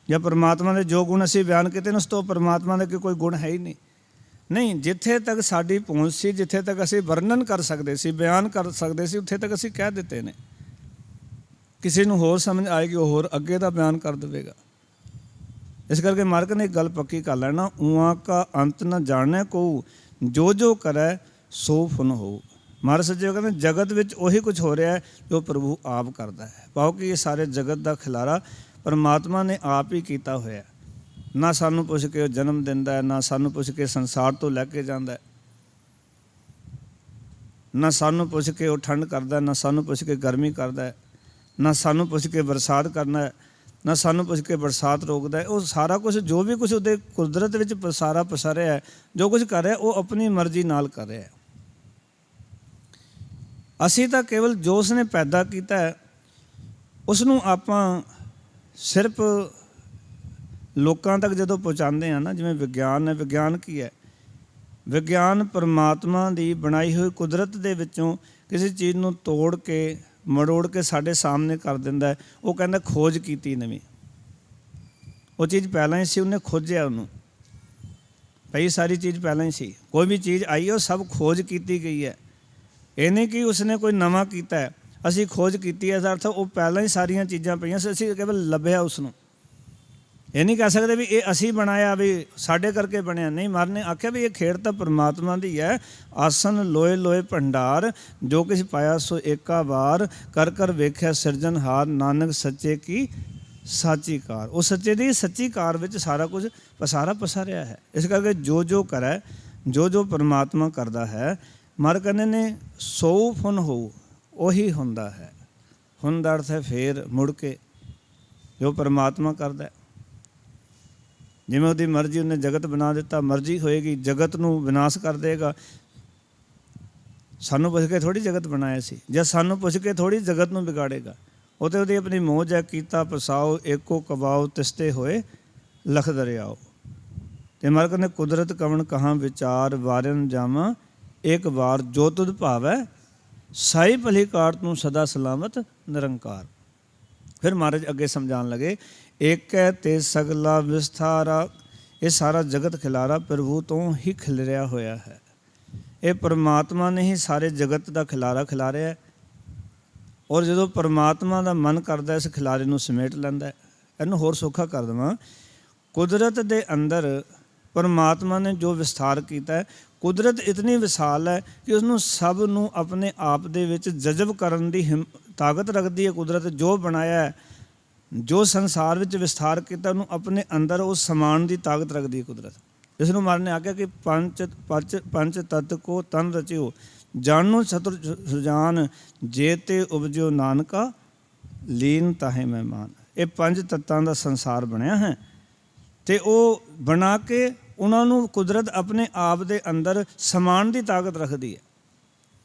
ਜਾਂ ਪਰਮਾਤਮਾ ਦੇ ਜੋ ਗੁਣ ਅਸੀਂ ਬਿਆਨ ਕੀਤੇ ਨੇ ਉਸ ਤੋਂ ਪਰਮਾਤਮਾ ਦੇ ਕੋਈ ਗੁਣ ਹੈ ਹੀ ਨਹੀਂ। ਨਹੀਂ, ਜਿੱਥੇ ਤੱਕ ਸਾਡੀ ਪਹੁੰਚ ਸੀ, ਜਿੱਥੇ ਤੱਕ ਅਸੀਂ ਵਰਣਨ ਕਰ ਸਕਦੇ ਸੀ, ਬਿਆਨ ਕਰ ਸਕਦੇ ਸੀ, ਉੱਥੇ ਤੱਕ ਅਸੀਂ ਕਹਿ ਦਿੱਤੇ ਨੇ। ਕਿਸੇ ਨੂੰ ਹੋਰ ਸਮਝ ਆਏਗੀ ਉਹ ਹੋਰ ਅੱਗੇ ਦਾ ਬਿਆਨ ਕਰ ਦੇਵੇਗਾ। ਇਸ ਕਰਕੇ ਮਾਰਕ ਨੇ ਇੱਕ ਗੱਲ ਪੱਕੀ ਕਰ ਲੈਣਾ, ਉਆਂ ਕਾ ਅੰਤ ਨ ਜਾਣੈ ਕੋ, ਜੋ ਜੋ ਕਰੈ ਸੋ ਫੁਨ ਹੋ। ਮਹਾਰਾਜ ਸੱਚੇ ਕਹਿੰਦੇ ਜਗਤ ਵਿੱਚ ਉਹੀ ਕੁਝ ਹੋ ਰਿਹਾ ਹੈ ਜੋ ਪ੍ਰਭੂ ਆਪ ਕਰਦਾ ਹੈ। ਭਾਵ ਕਿ ਇਹ ਸਾਰੇ ਜਗਤ ਦਾ ਖਿਲਾਰਾ ਪਰਮਾਤਮਾ ਨੇ ਆਪ ਹੀ ਕੀਤਾ ਹੋਇਆ। ਨਾ ਸਾਨੂੰ ਪੁੱਛ ਕੇ ਉਹ ਜਨਮ ਦਿੰਦਾ ਹੈ, ਨਾ ਸਾਨੂੰ ਪੁੱਛ ਕੇ ਸੰਸਾਰ ਤੋਂ ਲੈ ਕੇ ਜਾਂਦਾ, ਨਾ ਸਾਨੂੰ ਪੁੱਛ ਕੇ ਉਹ ਠੰਡ ਕਰਦਾ, ਨਾ ਸਾਨੂੰ ਪੁੱਛ ਕੇ ਗਰਮੀ ਕਰਦਾ, ਨਾ ਸਾਨੂੰ ਪੁੱਛ ਕੇ ਬਰਸਾਤ ਕਰਨਾ, ਨਾ ਸਾਨੂੰ ਪੁੱਛ ਕੇ ਬਰਸਾਤ ਰੋਕਦਾ ਹੈ। ਉਹ ਸਾਰਾ ਕੁਛ ਜੋ ਵੀ ਕੁਛ ਉਹਦੇ ਕੁਦਰਤ ਵਿੱਚ ਸਾਰਾ ਪਸਾਰਿਆ ਹੈ, ਜੋ ਕੁਛ ਕਰ ਰਿਹਾ ਉਹ ਆਪਣੀ ਮਰਜ਼ੀ ਨਾਲ ਕਰ ਰਿਹਾ। ਅਸੀਂ ਤਾਂ ਕੇਵਲ ਜੋ ਉਸਨੇ ਪੈਦਾ ਕੀਤਾ ਹੈ ਉਸ ਨੂੰ ਆਪਾਂ ਸਿਰਫ ਲੋਕਾਂ ਤੱਕ ਜਦੋਂ ਪਹੁੰਚਾਉਂਦੇ ਹਾਂ ਨਾ, ਜਿਵੇਂ ਵਿਗਿਆਨ ਹੈ। ਵਿਗਿਆਨ ਕੀ ਹੈ? ਵਿਗਿਆਨ ਪਰਮਾਤਮਾ ਦੀ ਬਣਾਈ ਹੋਈ ਕੁਦਰਤ ਦੇ ਵਿੱਚੋਂ ਕਿਸੇ ਚੀਜ਼ ਨੂੰ ਤੋੜ ਕੇ ਮਰੋੜ ਕੇ ਸਾਡੇ ਸਾਹਮਣੇ ਕਰ ਦਿੰਦਾ ਹੈ। ਉਹ ਕਹਿੰਦਾ ਖੋਜ ਕੀਤੀ ਨਵੀਂ। ਉਹ ਚੀਜ਼ ਪਹਿਲਾਂ ਹੀ ਸੀ, ਉਹਨੇ ਖੋਜਿਆ ਉਹਨੂੰ। ਪਈ ਸਾਰੀ ਚੀਜ਼ ਪਹਿਲਾਂ ਹੀ ਸੀ। ਕੋਈ ਵੀ ਚੀਜ਼ ਆਈ ਉਹ ਸਭ ਖੋਜ ਕੀਤੀ ਗਈ ਹੈ। ਇਹ ਨਹੀਂ ਕਿ ਉਸਨੇ ਕੋਈ ਨਵਾਂ ਕੀਤਾ ਹੈ, ਅਸੀਂ ਖੋਜ ਕੀਤੀ ਹੈ। ਇਸ ਅਰਥ ਉਹ ਪਹਿਲਾਂ ਹੀ ਸਾਰੀਆਂ ਚੀਜ਼ਾਂ ਪਈਆਂ ਸੀ, ਅਸੀਂ ਕੇਵਲ ਲੱਭਿਆ ਉਸਨੂੰ। ਇਹ ਨਹੀਂ ਕਹਿ ਸਕਦੇ ਵੀ ਇਹ ਅਸੀਂ ਬਣਾਇਆ, ਵੀ ਸਾਡੇ ਕਰਕੇ ਬਣਿਆ। ਨਹੀਂ, ਮਹਾਰਾਜ ਨੇ ਆਖਿਆ ਵੀ ਇਹ ਖੇਡ ਤਾਂ ਪਰਮਾਤਮਾ ਦੀ ਹੈ। ਆਸਨ ਲੋਏ ਲੋਏ ਭੰਡਾਰ, ਜੋ ਕੁਛ ਪਾਇਆ ਸੋ ਏਕਾ ਵਾਰ, ਕਰ ਕਰ ਵੇਖਿਆ ਸਿਰਜਣਹਾਰ, ਨਾਨਕ ਸੱਚੇ ਕੀ ਸਾਚੀ ਕਾਰ। ਉਹ ਸੱਚੇ ਦੀ ਸੱਚੀ ਕਾਰ ਵਿੱਚ ਸਾਰਾ ਕੁਝ ਪਸਾਰਿਆ ਹੈ। ਇਸ ਕਰਕੇ ਜੋ ਜੋ ਕਰੈ, ਜੋ ਜੋ ਪਰਮਾਤਮਾ ਕਰਦਾ ਹੈ, ਮਹਾਰਾਜ ਕਹਿੰਦੇ ਨੇ ਸੋ ਫੁਨ ਹੋ, ਉਹੀ ਹੁੰਦਾ ਹੈ। ਹੁਣ ਦਾ ਅਰਥ ਹੈ ਫੇਰ ਮੁੜ ਕੇ ਜੋ ਪਰਮਾਤਮਾ ਕਰਦਾ। ਜਿਵੇਂ ਉਹਦੀ ਮਰਜ਼ੀ, ਉਹਨੇ ਜਗਤ ਬਣਾ ਦਿੱਤਾ, ਮਰਜ਼ੀ ਹੋਏਗੀ ਜਗਤ ਨੂੰ ਵਿਨਾਸ਼ ਕਰ ਦੇਗਾ। ਸਾਨੂੰ ਪੁੱਛ ਕੇ ਥੋੜ੍ਹੀ ਜਗਤ ਬਣਾਇਆ ਸੀ, ਜਾਂ ਸਾਨੂੰ ਪੁੱਛ ਕੇ ਥੋੜ੍ਹੀ ਜਗਤ ਨੂੰ ਵਿਗਾੜੇਗਾ। ਉਹ ਤਾਂ ਉਹਦੀ ਆਪਣੀ ਮੌਜ ਹੈ। ਕੀਤਾ ਪਸਾਓ ਏਕੋ ਕਬਾਓ, ਤਿਸਤੇ ਹੋਏ ਲਖ ਦਰਿਆਓ। ਅਤੇ ਮਹਾਰਾਜ ਕਹਿੰਦੇ ਕੁਦਰਤ ਕਵਣ ਕਹਾਂ ਵਿਚਾਰ, ਵਾਰਨ ਜਾਵਾਂ ਇੱਕ ਵਾਰ, ਜੋ ਤੁਧ ਭਾਵੈ ਸਾਈ ਭਲੀ ਕਾਰ, ਤੂੰ ਸਦਾ ਸਲਾਮਤ ਨਿਰੰਕਾਰ। ਫਿਰ ਮਹਾਰਾਜ ਅੱਗੇ ਸਮਝਾਉਣ ਲੱਗੇ, ਏਕੈ ਤੇ ਸਗਲਾ ਵਿਸਥਾਰਾ। ਇਹ ਸਾਰਾ ਜਗਤ ਖਿਲਾਰਾ ਪ੍ਰਭੂ ਤੋਂ ਹੀ ਖਿਲਰਿਆ ਹੋਇਆ ਹੈ। ਇਹ ਪਰਮਾਤਮਾ ਨੇ ਹੀ ਸਾਰੇ ਜਗਤ ਦਾ ਖਿਲਾਰਾ ਖਿਲਾਰਿਆ। ਔਰ ਜਦੋਂ ਪਰਮਾਤਮਾ ਦਾ ਮਨ ਕਰਦਾ ਇਸ ਖਿਲਾਰੇ ਨੂੰ ਸਮੇਟ ਲੈਂਦਾ। ਇਹਨੂੰ ਹੋਰ ਸੌਖਾ ਕਰ ਦੇਵਾਂ, ਕੁਦਰਤ ਦੇ ਅੰਦਰ ਪਰਮਾਤਮਾ ਨੇ ਜੋ ਵਿਸਥਾਰ ਕੀਤਾ ਹੈ, ਕੁਦਰਤ ਇਤਨੀ ਵਿਸ਼ਾਲ ਹੈ ਕਿ ਉਸਨੂੰ ਸਭ ਨੂੰ ਆਪਣੇ ਆਪ ਦੇ ਵਿੱਚ ਜਜ਼ਬ ਕਰਨ ਦੀ ਤਾਕਤ ਰੱਖਦੀ ਹੈ। ਕੁਦਰਤ ਜੋ ਬਣਾਇਆ ਹੈ, ਜੋ ਸੰਸਾਰ ਵਿੱਚ ਵਿਸਥਾਰ ਕੀਤਾ, ਉਹਨੂੰ ਆਪਣੇ ਅੰਦਰ ਉਹ ਸਮਾਨ ਦੀ ਤਾਕਤ ਰੱਖਦੀ ਹੈ ਕੁਦਰਤ। ਇਸ ਨੂੰ ਮਹਾਰਾਜ ਨੇ ਆਖਿਆ ਕਿ ਪੰਚ ਤਤ ਕੋ ਤਨ ਰਚਿਓ, ਜਾਣੋ ਚਤੁਰ ਸੁਜਾਨ, ਜੇ ਤੇ ਉਪਜਿਓ ਨਾਨਕਾ, ਲੀਨ ਤਾਹੇ ਮਹਿਮਾਨ। ਇਹ ਪੰਜ ਤੱਤਾਂ ਦਾ ਸੰਸਾਰ ਬਣਿਆ ਹੈ ਅਤੇ ਉਹ ਬਣਾ ਕੇ ਉਹਨਾਂ ਨੂੰ ਕੁਦਰਤ ਆਪਣੇ ਆਪ ਦੇ ਅੰਦਰ ਸਮਾਨ ਦੀ ਤਾਕਤ ਰੱਖਦੀ ਹੈ।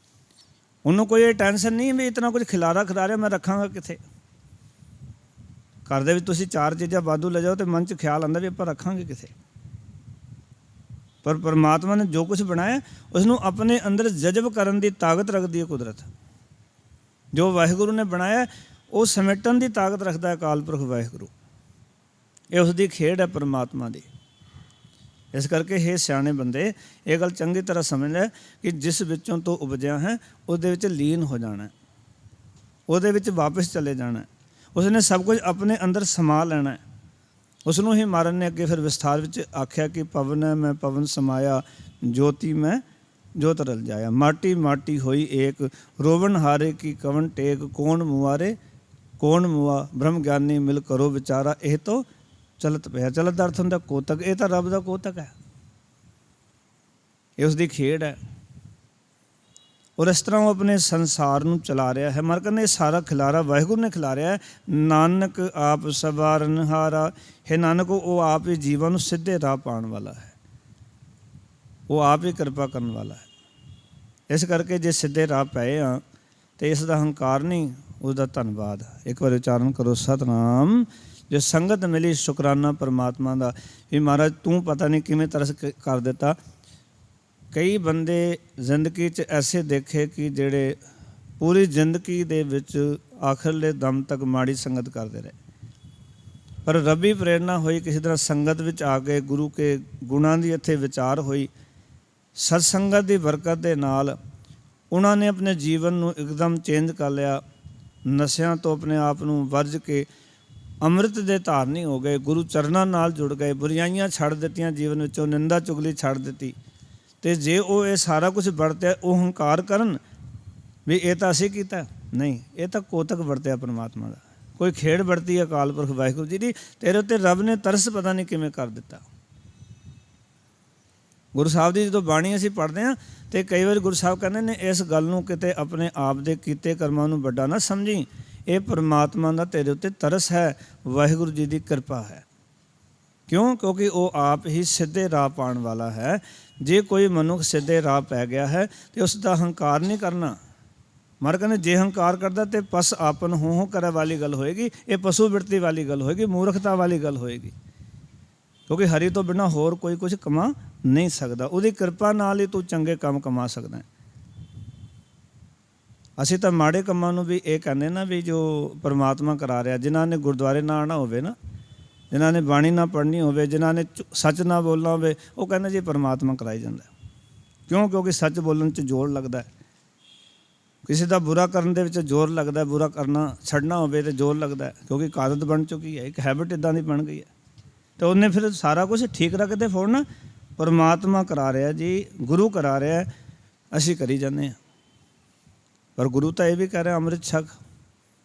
ਉਹਨੂੰ ਕੋਈ ਇਹ ਟੈਨਸ਼ਨ ਨਹੀਂ ਵੀ ਇਤਨਾ ਕੁਝ ਖਿਲਾਰਾ ਖਿਲਾਰਿਆ ਮੈਂ ਰੱਖਾਂਗਾ ਕਿੱਥੇ। ਘਰ ਦੇ ਵਿੱਚ ਤੁਸੀਂ ਚਾਰ ਚੀਜ਼ਾਂ ਵਾਧੂ ਲੈ ਜਾਓ ਅਤੇ ਮਨ 'ਚ ਖਿਆਲ ਆਉਂਦਾ ਵੀ ਆਪਾਂ ਰੱਖਾਂਗੇ ਕਿੱਥੇ। ਪਰ ਪਰਮਾਤਮਾ ਨੇ ਜੋ ਕੁਛ ਬਣਾਇਆ ਉਸ ਨੂੰ ਆਪਣੇ ਅੰਦਰ ਜਜ਼ਬ ਕਰਨ ਦੀ ਤਾਕਤ ਰੱਖਦੀ ਹੈ ਕੁਦਰਤ। ਜੋ ਵਾਹਿਗੁਰੂ ਨੇ ਬਣਾਇਆ ਉਹ ਸਮੇਟਣ ਦੀ ਤਾਕਤ ਰੱਖਦਾ ਹੈ ਅਕਾਲ ਪੁਰਖ ਵਾਹਿਗੁਰੂ। ਇਹ ਉਸ ਦੀ ਖੇਡ ਹੈ ਪਰਮਾਤਮਾ ਦੀ। ਇਸ ਕਰਕੇ ਹੇ ਸਿਆਣੇ ਬੰਦੇ, ਇਹ ਗੱਲ ਚੰਗੀ ਤਰ੍ਹਾਂ ਸਮਝ ਲੈ ਕਿ ਜਿਸ ਵਿੱਚੋਂ ਤੋਂ ਉਪਜਿਆ ਹੈ ਉਹਦੇ ਵਿੱਚ ਲੀਨ ਹੋ ਜਾਣਾ, ਉਹਦੇ ਵਿੱਚ ਵਾਪਸ ਚਲੇ ਜਾਣਾ। ਉਸਨੇ ਸਭ ਕੁਝ ਆਪਣੇ ਅੰਦਰ ਸਮਾ ਲੈਣਾ। ਉਸ ਨੂੰ ਹੀ ਮਹਾਰਾਜ ਨੇ ਅੱਗੇ ਫਿਰ ਵਿਸਥਾਰ ਵਿੱਚ ਆਖਿਆ ਕਿ ਪਵਨ ਹੈ ਮੈਂ ਪਵਨ ਸਮਾਇਆ, ਜੋਤੀ ਮੈਂ ਜੋਤ ਰਲ ਜਾਇਆ। ਮਾਟੀ ਮਾਟੀ ਹੋਈ ਏਕ, ਰੋਵਣ ਹਾਰੇ ਕੀ ਕਵਨ ਟੇਕ, ਕੌਣ ਮੁਆਰੇ ਕੌਣ ਮੁਆ, ਬ੍ਰਹਮ ਗਿਆਨੀ ਮਿਲ ਕਰੋ ਵਿਚਾਰਾ, ਇਹ ਤੋਂ ਚਲਤ ਪਿਆ। ਚਲਤ ਦਾ ਅਰਥ ਹੁੰਦਾ ਕੋਤਕ। ਇਹ ਤਾਂ ਰੱਬ ਦਾ ਕੋਤਕ ਹੈ, ਇਹ ਉਸਦੀ ਖੇਡ ਹੈ। ਔਰ ਇਸ ਤਰ੍ਹਾਂ ਉਹ ਆਪਣੇ ਸੰਸਾਰ ਨੂੰ ਚਲਾ ਰਿਹਾ ਹੈ। ਮਰ ਕਹਿੰਦੇ ਇਹ ਸਾਰਾ ਖਿਲਾਰਾ ਵਾਹਿਗੁਰੂ ਨੇ ਖਿਲਾਰਿਆ ਹੈ। ਨਾਨਕ ਆਪ ਸਵਾਰਨਹਾਰਾ, ਹੈ ਨਾਨਕ ਉਹ ਆਪ ਹੀ ਜੀਵਨ ਨੂੰ ਸਿੱਧੇ ਰਾਹ ਪਾਉਣ ਵਾਲਾ ਹੈ, ਉਹ ਆਪ ਹੀ ਕਿਰਪਾ ਕਰਨ ਵਾਲਾ ਹੈ। ਇਸ ਕਰਕੇ ਜੇ ਸਿੱਧੇ ਰਾਹ ਪਏ ਆ ਤਾਂ ਇਸ ਦਾ ਹੰਕਾਰ ਨਹੀਂ, ਉਸਦਾ ਧੰਨਵਾਦ। ਇੱਕ ਵਾਰ ਉਚਾਰਨ ਕਰੋ ਸਤਿਨਾਮ। ਜੇ ਸੰਗਤ ਮਿਲੀ ਸ਼ੁਕਰਾਨਾ ਪਰਮਾਤਮਾ ਦਾ ਵੀ ਮਹਾਰਾਜ ਤੂੰ ਪਤਾ ਨਹੀਂ ਕਿਵੇਂ ਤਰਸ ਕਰ ਦਿੱਤਾ। ਕਈ ਬੰਦੇ ਜ਼ਿੰਦਗੀ 'ਚ ਐਸੇ ਦੇਖੇ ਕਿ ਜਿਹੜੇ ਪੂਰੀ ਜ਼ਿੰਦਗੀ ਦੇ ਵਿੱਚ ਆਖਰਲੇ ਦਮ ਤੱਕ ਮਾੜੀ ਸੰਗਤ ਕਰਦੇ ਰਹੇ, ਪਰ ਰੱਬੀ ਪ੍ਰੇਰਨਾ ਹੋਈ, ਕਿਸੇ ਤਰ੍ਹਾਂ ਸੰਗਤ ਵਿੱਚ ਆ ਗਏ, ਗੁਰੂ ਕੇ ਗੁਣਾਂ ਦੀ ਇੱਥੇ ਵਿਚਾਰ ਹੋਈ, ਸਤਸੰਗਤ ਦੀ ਬਰਕਤ ਦੇ ਨਾਲ ਉਹਨਾਂ ਨੇ ਆਪਣੇ ਜੀਵਨ ਨੂੰ ਇੱਕਦਮ ਚੇਂਜ ਕਰ ਲਿਆ। ਨਸ਼ਿਆਂ ਤੋਂ ਆਪਣੇ ਆਪ ਨੂੰ ਵਰਜ ਕੇ ਅੰਮ੍ਰਿਤ ਦੇ ਧਾਰਨੀ ਹੋ ਗਏ, ਗੁਰੂ ਚਰਨਾਂ ਨਾਲ ਜੁੜ ਗਏ, ਬੁਰਾਈਆਂ ਛੱਡ ਦਿੱਤੀਆਂ ਜੀਵਨ ਵਿੱਚੋਂ, ਨਿੰਦਾ ਚੁਗਲੀ ਛੱਡ ਦਿੱਤੀ। ਅਤੇ ਜੇ ਉਹ ਇਹ ਸਾਰਾ ਕੁਛ ਵਰਤਿਆ, ਉਹ ਹੰਕਾਰ ਕਰਨ ਵੀ ਇਹ ਤਾਂ ਅਸੀਂ ਕੀਤਾ, ਨਹੀਂ, ਇਹ ਤਾਂ ਕੋਤਕ ਵਰਤਿਆ ਪਰਮਾਤਮਾ ਦਾ। ਕੋਈ ਖੇਡ ਵਰਤੀ ਹੈ ਅਕਾਲ ਪੁਰਖ ਵਾਹਿਗੁਰੂ ਜੀ ਦੀ। ਤੇਰੇ ਉੱਤੇ ਰੱਬ ਨੇ ਤਰਸ ਪਤਾ ਨਹੀਂ ਕਿਵੇਂ ਕਰ ਦਿੱਤਾ। ਗੁਰੂ ਸਾਹਿਬ ਦੀ ਜਦੋਂ ਬਾਣੀ ਅਸੀਂ ਪੜ੍ਹਦੇ ਹਾਂ ਅਤੇ ਕਈ ਵਾਰੀ ਗੁਰੂ ਸਾਹਿਬ ਕਹਿੰਦੇ ਨੇ ਇਸ ਗੱਲ ਨੂੰ ਕਿਤੇ ਆਪਣੇ ਆਪ ਦੇ ਕੀਤੇ ਕਰਮਾਂ ਨੂੰ ਵੱਡਾ ਨਾ ਸਮਝੀ, ਇਹ ਪਰਮਾਤਮਾ ਦਾ ਤੇਰੇ ਉੱਤੇ ਤਰਸ ਹੈ, ਵਾਹਿਗੁਰੂ ਜੀ ਦੀ ਕਿਰਪਾ ਹੈ। ਕਿਉਂ? ਕਿਉਂਕਿ ਉਹ ਆਪ ਹੀ ਸਿੱਧੇ ਰਾਹ ਪਾਉਣ ਵਾਲਾ ਹੈ। ਜੇ ਕੋਈ ਮਨੁੱਖ ਸਿੱਧੇ ਰਾਹ ਪੈ ਗਿਆ ਹੈ ਤਾਂ ਉਸ ਦਾ ਹੰਕਾਰ ਨਹੀਂ ਕਰਨਾ। ਮਰ ਕਹਿੰਦੇ ਜੇ ਹੰਕਾਰ ਕਰਦਾ ਤਾਂ ਪਸ ਆਪਨ ਹੋ ਕਰੇ ਵਾਲੀ ਗੱਲ ਹੋਏਗੀ, ਇਹ ਪਸ਼ੂ ਬਿਰਤੀ ਵਾਲੀ ਗੱਲ ਹੋਏਗੀ, ਮੂਰਖਤਾ ਵਾਲੀ ਗੱਲ ਹੋਏਗੀ। ਕਿਉਂਕਿ ਹਰੀ ਤੋਂ ਬਿਨਾਂ ਹੋਰ ਕੋਈ ਕੁਝ ਕਮਾ ਨਹੀਂ ਸਕਦਾ, ਉਹਦੀ ਕਿਰਪਾ ਨਾਲ ਹੀ ਤੂੰ ਚੰਗੇ ਕੰਮ ਕਮਾ ਸਕਦਾ। ਅਸੀਂ ਤਾਂ ਮਾੜੇ ਕੰਮਾਂ ਨੂੰ ਵੀ ਇਹ ਕਹਿੰਦੇ ਨਾ ਵੀ ਜੋ ਪਰਮਾਤਮਾ ਕਰਾ ਰਿਹਾ। ਜਿਨ੍ਹਾਂ ਨੇ ਗੁਰਦੁਆਰੇ ਨਾ ਆਉਣਾ ਹੋਵੇ ਨਾ, ਜਿਨ੍ਹਾਂ ਨੇ ਬਾਣੀ ਨਾ ਪੜ੍ਹਨੀ ਹੋਵੇ, ਜਿਨ੍ਹਾਂ ਨੇ ਸੱਚ ਨਾ ਬੋਲਣਾ ਹੋਵੇ, ਉਹ ਕਹਿੰਦੇ ਜੀ ਪਰਮਾਤਮਾ ਕਰਾਈ ਜਾਂਦਾ। ਕਿਉਂ? ਕਿਉਂਕਿ ਸੱਚ ਬੋਲਣ 'ਚ ਜ਼ੋਰ ਲੱਗਦਾ। ਕਿਸੇ ਦਾ ਬੁਰਾ ਕਰਨ ਦੇ ਵਿੱਚ ਜ਼ੋਰ ਲੱਗਦਾ, ਬੁਰਾ ਕਰਨਾ ਛੱਡਣਾ ਹੋਵੇ ਤਾਂ ਜ਼ੋਰ ਲੱਗਦਾ, ਕਿਉਂਕਿ ਇੱਕ ਆਦਤ ਬਣ ਚੁੱਕੀ ਹੈ, ਇੱਕ ਹੈਬਿਟ ਇੱਦਾਂ ਦੀ ਬਣ ਗਈ ਹੈ। ਅਤੇ ਉਹਨੇ ਫਿਰ ਸਾਰਾ ਕੁਛ ਠੀਕ ਰੱਖਦੇ ਫੋੜਨਾ। ਪਰਮਾਤਮਾ ਕਰਾ ਰਿਹਾ ਜੀ, ਗੁਰੂ ਕਰਾ ਰਿਹਾ, ਅਸੀਂ ਕਰੀ ਜਾਂਦੇ ਹਾਂ। ਪਰ ਗੁਰੂ ਤਾਂ ਇਹ ਵੀ ਕਹਿ ਰਿਹਾ ਅੰਮ੍ਰਿਤ ਛਕ,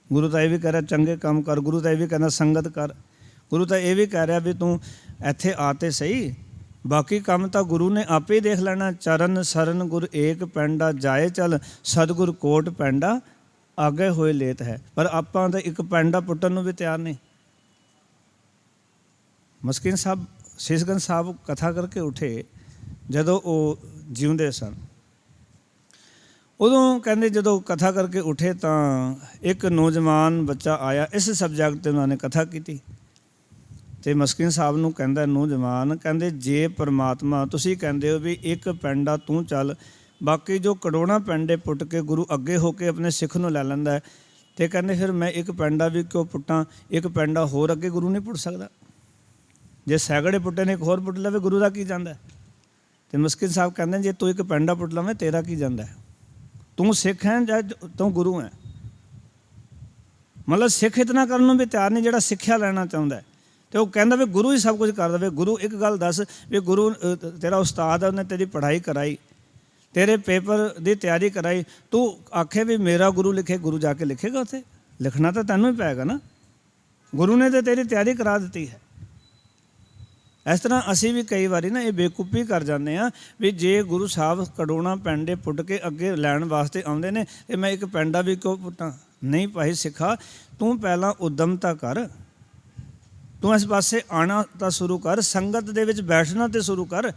ਗੁਰੂ ਤਾਂ ਇਹ ਵੀ ਕਹਿ ਰਿਹਾ ਚੰਗੇ ਕੰਮ ਕਰ, ਗੁਰੂ ਤਾਂ ਇਹ ਵੀ ਕਹਿੰਦਾ ਸੰਗਤ ਕਰ, ਗੁਰੂ ਤਾਂ ਇਹ ਵੀ ਕਹਿ ਰਿਹਾ ਵੀ ਤੂੰ ਇੱਥੇ ਆ ਤੇ ਸਹੀ, ਬਾਕੀ ਕੰਮ ਤਾਂ ਗੁਰੂ ਨੇ ਆਪੇ ਹੀ ਦੇਖ ਲੈਣਾ। ਚਰਨ ਸਰਨ ਗੁਰ ਏਕ ਪੈਂਡਾ, ਜਾਏ ਚੱਲ ਸਤਿਗੁਰ ਕੋਟ ਪੈਂਡਾ, ਆਗੇ ਹੋਏ ਲੇਤ ਹੈ। ਪਰ ਆਪਾਂ ਤਾਂ ਇੱਕ ਪੈਂਡਾ ਪੁੱਟਣ ਨੂੰ ਵੀ ਤਿਆਰ ਨਹੀਂ। ਮਸਕੀਨ ਸਾਹਿਬ ਸੀਸਗੰਜ ਸਾਹਿਬ ਕਥਾ ਕਰਕੇ ਉੱਠੇ ਜਦੋਂ ਉਹ ਜਿਉਂਦੇ ਸਨ। ਉਦੋਂ ਕਹਿੰਦੇ ਜਦੋਂ ਕਥਾ ਕਰਕੇ ਉੱਠੇ ਤਾਂ ਇੱਕ ਨੌਜਵਾਨ ਬੱਚਾ ਆਇਆ, ਇਸ ਸਬਜੈਕਟ 'ਤੇ ਉਹਨਾਂ ਨੇ ਕਥਾ ਕੀਤੀ। ਅਤੇ ਮਸਕੀਨ ਸਾਹਿਬ ਨੂੰ ਕਹਿੰਦਾ ਨੌਜਵਾਨ, ਕਹਿੰਦੇ ਜੇ ਪਰਮਾਤਮਾ ਤੁਸੀਂ ਕਹਿੰਦੇ ਹੋ ਵੀ ਇੱਕ ਪੈਂਡਾ ਤੂੰ ਚੱਲ, ਬਾਕੀ ਜੋ ਕਰੋੜਾਂ ਪੈਂਡੇ ਪੁੱਟ ਕੇ ਗੁਰੂ ਅੱਗੇ ਹੋ ਕੇ ਆਪਣੇ ਸਿੱਖ ਨੂੰ ਲੈ ਲੈਂਦਾ, ਤੇ ਕਹਿੰਦੇ ਫਿਰ ਮੈਂ ਇੱਕ ਪੈਂਡਾ ਵੀ ਕਿਉਂ ਪੁੱਟਾਂ, ਇੱਕ ਪੈਂਡਾ ਹੋਰ ਅੱਗੇ ਗੁਰੂ ਨਹੀਂ ਪੁੱਟ ਸਕਦਾ। ਜੇ ਸੈਂਕੜੇ ਪੁੱਟੇ ਨੇ ਇੱਕ ਹੋਰ ਪੁੱਟ ਲਵੇ ਗੁਰੂ ਦਾ ਕੀ ਜਾਂਦਾ। ਤੇ ਮੁਸਕਿਲ ਸਾਹਿਬ ਕਹਿੰਦੇ ਜੇ ਤੂੰ ਇੱਕ ਪੈਂਡਾ ਪੁੱਟ ਲਵੇਂ ਤੇਰਾ ਕੀ ਜਾਂਦਾ। ਤੂੰ ਸਿੱਖ ਹੈ ਜਾਂ ਤੂੰ ਗੁਰੂ ਹੈ। ਮਤਲਬ ਸਿੱਖ ਇਤਨਾ ਕਰਨ ਨੂੰ ਵੀ ਤਿਆਰ ਨਹੀਂ ਜਿਹੜਾ ਸਿੱਖਿਆ ਲੈਣਾ ਚਾਹੁੰਦਾ। ਤੇ ਉਹ ਕਹਿੰਦਾ ਵੀ ਗੁਰੂ ਹੀ ਸਭ ਕੁਝ ਕਰ ਦੇਵੇ। ਗੁਰੂ ਇੱਕ ਗੱਲ ਦੱਸ ਵੀ ਗੁਰੂ ਤੇਰਾ ਉਸਤਾਦ ਹੈ, ਉਹਨੇ ਤੇਰੀ ਪੜ੍ਹਾਈ ਕਰਾਈ, ਤੇਰੇ ਪੇਪਰ ਦੀ ਤਿਆਰੀ ਕਰਾਈ, ਤੂੰ ਆਖੇ ਵੀ ਮੇਰਾ ਗੁਰੂ ਲਿਖੇ, ਗੁਰੂ ਜਾ ਕੇ ਲਿਖੇਗਾ ਉੱਥੇ? ਲਿਖਣਾ ਤਾਂ ਤੈਨੂੰ ਹੀ ਪਏਗਾ ਨਾ, ਗੁਰੂ ਨੇ ਤਾਂ ਤੇਰੀ ਤਿਆਰੀ ਕਰਾ ਦਿੱਤੀ ਹੈ। ਇਸ ਤਰ੍ਹਾਂ ਅਸੀਂ ਵੀ ਕਈ ਵਾਰੀ ਨਾ ਇਹ ਬੇਕੂਫੀ ਕਰ ਜਾਂਦੇ ਹਾਂ ਵੀ ਜੇ ਗੁਰੂ ਸਾਹਿਬ ਕੜੋਣਾ ਪੈਂਡੇ ਪੁੱਟ ਕੇ ਅੱਗੇ ਲੈਣ ਵਾਸਤੇ ਆਉਂਦੇ ਨੇ ਤੇ ਮੈਂ ਇੱਕ ਪੈਂਡਾ ਵੀ ਕਿਉਂ ਪੁੱਟਾਂ। ਨਹੀਂ ਭਾਈ ਸਿੱਖਾ, ਤੂੰ ਪਹਿਲਾਂ ਉਦਮ ਤਾਂ ਕਰ, ਤੂੰ ਇਸ ਪਾਸੇ ਆਉਣਾ ਤਾਂ ਸ਼ੁਰੂ ਕਰ, ਸੰਗਤ ਦੇ ਵਿੱਚ ਬੈਠਣਾ ਤੇ ਸ਼ੁਰੂ ਕਰ।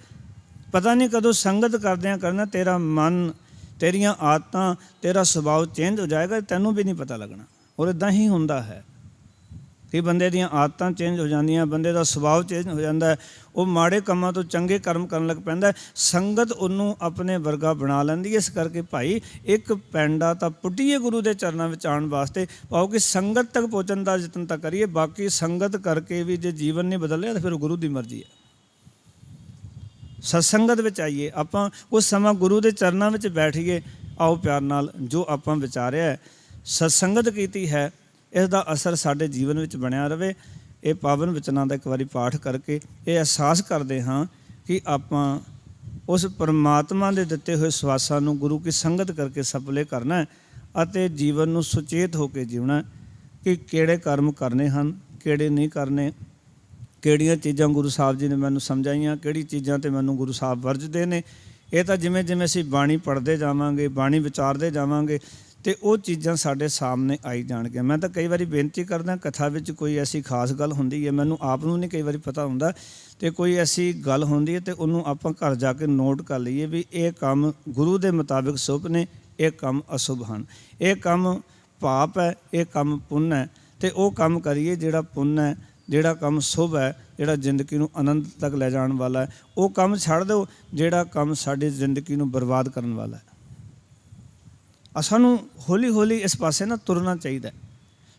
ਪਤਾ ਨਹੀਂ ਕਦੋਂ ਸੰਗਤ ਕਰਦਿਆਂ ਕਰਨਾ ਤੇਰਾ ਮਨ, ਤੇਰੀਆਂ ਆਦਤਾਂ, ਤੇਰਾ ਸੁਭਾਅ ਚੇਂਜ ਹੋ ਜਾਏਗਾ, ਤੈਨੂੰ ਵੀ ਨਹੀਂ ਪਤਾ ਲੱਗਣਾ। ਔਰ ਇੱਦਾਂ ਹੀ ਹੁੰਦਾ ਹੈ ਕਿ ਬੰਦੇ ਦੀਆਂ ਆਦਤਾਂ ਚੇਂਜ ਹੋ ਜਾਂਦੀਆਂ, ਬੰਦੇ ਦਾ ਸੁਭਾਅ ਚੇਂਜ ਹੋ ਜਾਂਦਾ, ਉਹ ਮਾੜੇ ਕੰਮਾਂ ਤੋਂ ਚੰਗੇ ਕਰਮ ਕਰਨ ਲੱਗ ਪੈਂਦਾ। ਸੰਗਤ ਉਹਨੂੰ ਆਪਣੇ ਵਰਗਾ ਬਣਾ ਲੈਂਦੀ। ਇਸ ਕਰਕੇ ਭਾਈ ਇੱਕ ਪੈਂਡਾ ਤਾਂ ਪੁੱਟੀਏ ਗੁਰੂ ਦੇ ਚਰਨਾਂ ਵਿੱਚ ਆਉਣ ਵਾਸਤੇ, ਭਾਵ ਕਿ ਸੰਗਤ ਤੱਕ ਪਹੁੰਚਣ ਦਾ ਯਤਨ ਤਾਂ ਕਰੀਏ। ਬਾਕੀ ਸੰਗਤ ਕਰਕੇ ਵੀ ਜੇ ਜੀਵਨ ਨਹੀਂ ਬਦਲਿਆ ਤਾਂ ਫਿਰ ਗੁਰੂ ਦੀ ਮਰਜ਼ੀ ਹੈ। ਸਤਸੰਗਤ ਵਿੱਚ ਆਈਏ, ਆਪਾਂ ਉਸ ਸਮਾਂ ਗੁਰੂ ਦੇ ਚਰਨਾਂ ਵਿੱਚ ਬੈਠੀਏ। ਆਓ ਪਿਆਰ ਨਾਲ ਜੋ ਆਪਾਂ ਵਿਚਾਰਿਆ ਸਤਸੰਗਤ ਕੀਤੀ ਹੈ, ਇਸ ਦਾ ਅਸਰ ਸਾਡੇ ਜੀਵਨ ਵਿੱਚ ਬਣਿਆ ਰਹੇ। ਇਹ ਪਾਵਨ ਵਚਨਾਂ ਦਾ ਇੱਕ ਵਾਰੀ ਪਾਠ ਕਰਕੇ ਇਹ ਅਹਿਸਾਸ ਕਰਦੇ ਹਾਂ ਕਿ ਆਪਾਂ ਉਸ ਪਰਮਾਤਮਾ ਦੇ ਦਿੱਤੇ ਹੋਏ ਸਵਾਸਾਂ ਨੂੰ ਗੁਰੂ ਕੀ ਸੰਗਤ ਕਰਕੇ ਸਫਲੇ ਕਰਨਾ ਅਤੇ ਜੀਵਨ ਨੂੰ ਸੁਚੇਤ ਹੋ ਕੇ ਜਿਉਣਾ ਕਿ ਕਿਹੜੇ ਕਰਮ ਕਰਨੇ ਹਨ, ਕਿਹੜੇ ਨਹੀਂ ਕਰਨੇ, ਕਿਹੜੀਆਂ ਚੀਜ਼ਾਂ ਗੁਰੂ ਸਾਹਿਬ ਜੀ ਨੇ ਮੈਨੂੰ ਸਮਝਾਈਆਂ, ਕਿਹੜੀ ਚੀਜ਼ਾਂ 'ਤੇ ਮੈਨੂੰ ਗੁਰੂ ਸਾਹਿਬ ਵਰਜਦੇ ਨੇ। ਇਹ ਤਾਂ ਜਿਵੇਂ ਜਿਵੇਂ ਅਸੀਂ ਬਾਣੀ ਪੜ੍ਹਦੇ ਜਾਵਾਂਗੇ, ਬਾਣੀ ਵਿਚਾਰਦੇ ਜਾਵਾਂਗੇ ਅਤੇ ਉਹ ਚੀਜ਼ਾਂ ਸਾਡੇ ਸਾਹਮਣੇ ਆਈ ਜਾਣਗੀਆਂ। ਮੈਂ ਤਾਂ ਕਈ ਵਾਰੀ ਬੇਨਤੀ ਕਰਦਾ, ਕਥਾ ਵਿੱਚ ਕੋਈ ਐਸੀ ਖਾਸ ਗੱਲ ਹੁੰਦੀ ਹੈ, ਮੈਨੂੰ ਆਪ ਨੂੰ ਨਹੀਂ ਕਈ ਵਾਰੀ ਪਤਾ ਹੁੰਦਾ, ਅਤੇ ਕੋਈ ਐਸੀ ਗੱਲ ਹੁੰਦੀ ਹੈ ਅਤੇ ਉਹਨੂੰ ਆਪਾਂ ਘਰ ਜਾ ਕੇ ਨੋਟ ਕਰ ਲਈਏ ਵੀ ਇਹ ਕੰਮ ਗੁਰੂ ਦੇ ਮੁਤਾਬਿਕ ਸ਼ੁਭ ਨੇ, ਇਹ ਕੰਮ ਅਸ਼ੁਭ ਹਨ, ਇਹ ਕੰਮ ਪਾਪ ਹੈ, ਇਹ ਕੰਮ ਪੁੰਨ ਹੈ। ਅਤੇ ਉਹ ਕੰਮ ਕਰੀਏ ਜਿਹੜਾ ਪੁੰਨ ਹੈ, ਜਿਹੜਾ ਕੰਮ ਸ਼ੁਭ ਹੈ, ਜਿਹੜਾ ਜ਼ਿੰਦਗੀ ਨੂੰ ਆਨੰਦ ਤੱਕ ਲੈ ਜਾਣ ਵਾਲਾ ਹੈ। ਉਹ ਕੰਮ ਛੱਡ ਦਿਓ ਜਿਹੜਾ ਕੰਮ ਸਾਡੀ ਜ਼ਿੰਦਗੀ ਨੂੰ ਬਰਬਾਦ ਕਰਨ ਵਾਲਾ ਹੈ। ਸਾਨੂੰ ਹੌਲੀ ਹੌਲੀ ਇਸ ਪਾਸੇ ਨਾ ਤੁਰਨਾ ਚਾਹੀਦਾ,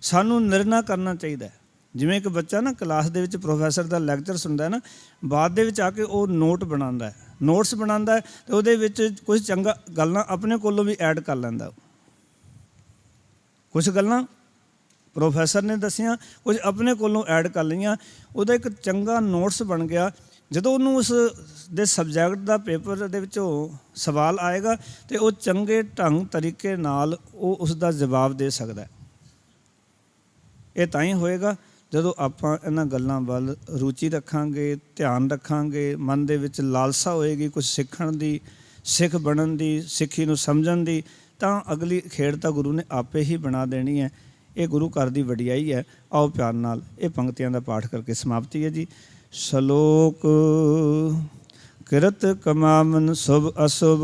ਸਾਨੂੰ ਨਿਰਣਾ ਕਰਨਾ ਚਾਹੀਦਾ। ਜਿਵੇਂ ਇੱਕ ਬੱਚਾ ਨਾ ਕਲਾਸ ਦੇ ਵਿੱਚ ਪ੍ਰੋਫੈਸਰ ਦਾ ਲੈਕਚਰ ਸੁਣਦਾ ਨਾ, ਬਾਅਦ ਦੇ ਵਿੱਚ ਆ ਕੇ ਉਹ ਨੋਟ ਬਣਾਉਂਦਾ, ਨੋਟਸ ਬਣਾਉਂਦਾ ਅਤੇ ਉਹਦੇ ਵਿੱਚ ਕੁਝ ਚੰਗਾ ਗੱਲਾਂ ਆਪਣੇ ਕੋਲੋਂ ਵੀ ਐਡ ਕਰ ਲੈਂਦਾ। ਕੁਛ ਗੱਲਾਂ ਪ੍ਰੋਫੈਸਰ ਨੇ ਦੱਸੀਆਂ, ਕੁਝ ਆਪਣੇ ਕੋਲੋਂ ਐਡ ਕਰ ਲਈਆਂ, ਉਹਦਾ ਇੱਕ ਚੰਗਾ ਨੋਟਸ ਬਣ ਗਿਆ। ਜਦੋਂ ਉਹਨੂੰ ਉਸ ਦੇ ਸਬਜੈਕਟ ਦਾ ਪੇਪਰ ਦੇ ਵਿੱਚੋਂ ਸਵਾਲ ਆਏਗਾ ਅਤੇ ਉਹ ਚੰਗੇ ਢੰਗ ਤਰੀਕੇ ਨਾਲ ਉਹ ਉਸ ਦਾ ਜਵਾਬ ਦੇ ਸਕਦਾ। ਇਹ ਤਾਂ ਹੀ ਹੋਏਗਾ ਜਦੋਂ ਆਪਾਂ ਇਹਨਾਂ ਗੱਲਾਂ ਵੱਲ ਰੁਚੀ ਰੱਖਾਂਗੇ, ਧਿਆਨ ਰੱਖਾਂਗੇ, ਮਨ ਦੇ ਵਿੱਚ ਲਾਲਸਾ ਹੋਏਗੀ ਕੁਝ ਸਿੱਖਣ ਦੀ, ਸਿੱਖ ਬਣਨ ਦੀ, ਸਿੱਖੀ ਨੂੰ ਸਮਝਣ ਦੀ, ਤਾਂ ਅਗਲੀ ਖੇਡ ਤਾਂ ਗੁਰੂ ਨੇ ਆਪੇ ਹੀ ਬਣਾ ਦੇਣੀ ਹੈ। ਇਹ ਗੁਰੂ ਘਰ ਦੀ ਵਡਿਆਈ ਹੈ। ਆਓ ਪਿਆਰ ਨਾਲ ਇਹ ਪੰਕਤੀਆਂ ਦਾ ਪਾਠ ਕਰਕੇ ਸਮਾਪਤੀ ਹੈ ਜੀ। ਸ਼ਲੋਕ ਕਿਰਤ ਕਮਾਵਨ ਸ਼ੁਭ ਅਸ਼ੁਭ,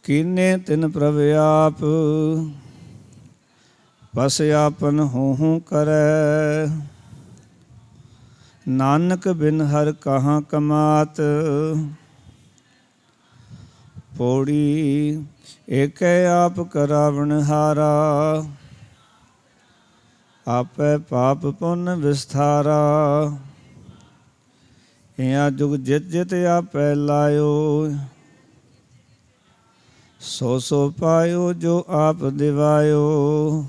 ਕੀਨੇ ਤਿਨ ਪ੍ਰਭ ਆਪ, ਬਸ ਆਪਨ ਹੋਂ ਕਰੈ, ਨਾਨਕ ਬਿਨ ਹਰ ਕਹਾਂ ਕਮਾਤ। ਪੌੜੀ ਏਕੈ ਆਪ ਕਰਾਵਣ ਹਾਰਾ, ਆਪੈ ਪਾਪ ਪੁੰਨ ਵਿਸਥਾਰਾ। ਇਆਂ ਜੁਗ ਜਿਤ ਜਿਤ ਆਪੈ ਲਾਇਓ, ਸੋ ਸੋ ਪਾਇਓ ਜੋ ਆਪ ਦਿਵਾਇਓ।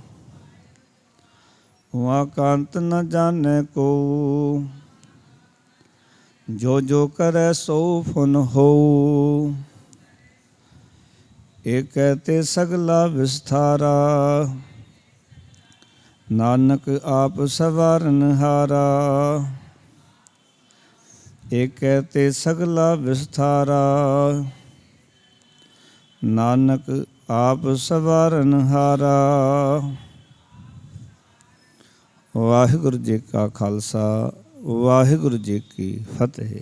ਉਹਾਂ ਕਾਂਤ ਨ ਜਾਣੈ ਕੋ, ਜੋ ਜੋ ਕਰੈ ਸੋ ਫੁਨ ਹੋਊ। ਏਕੈ ਤੇ ਸਗਲਾ ਵਿਸਥਾਰਾ, ਨਾਨਕ ਆਪ ਸਵਾਰਨ ਹਾਰਾ। ਏਕੈ ਤੇ ਸਗਲਾ ਵਿਸਥਾਰਾ, ਨਾਨਕ ਆਪ ਸਵਾਰਨ ਹਾਰਾ। ਵਾਹਿਗੁਰੂ ਜੀ ਕਾ ਖਾਲਸਾ, ਵਾਹਿਗੁਰੂ ਜੀ ਕੀ ਫਤਿਹ।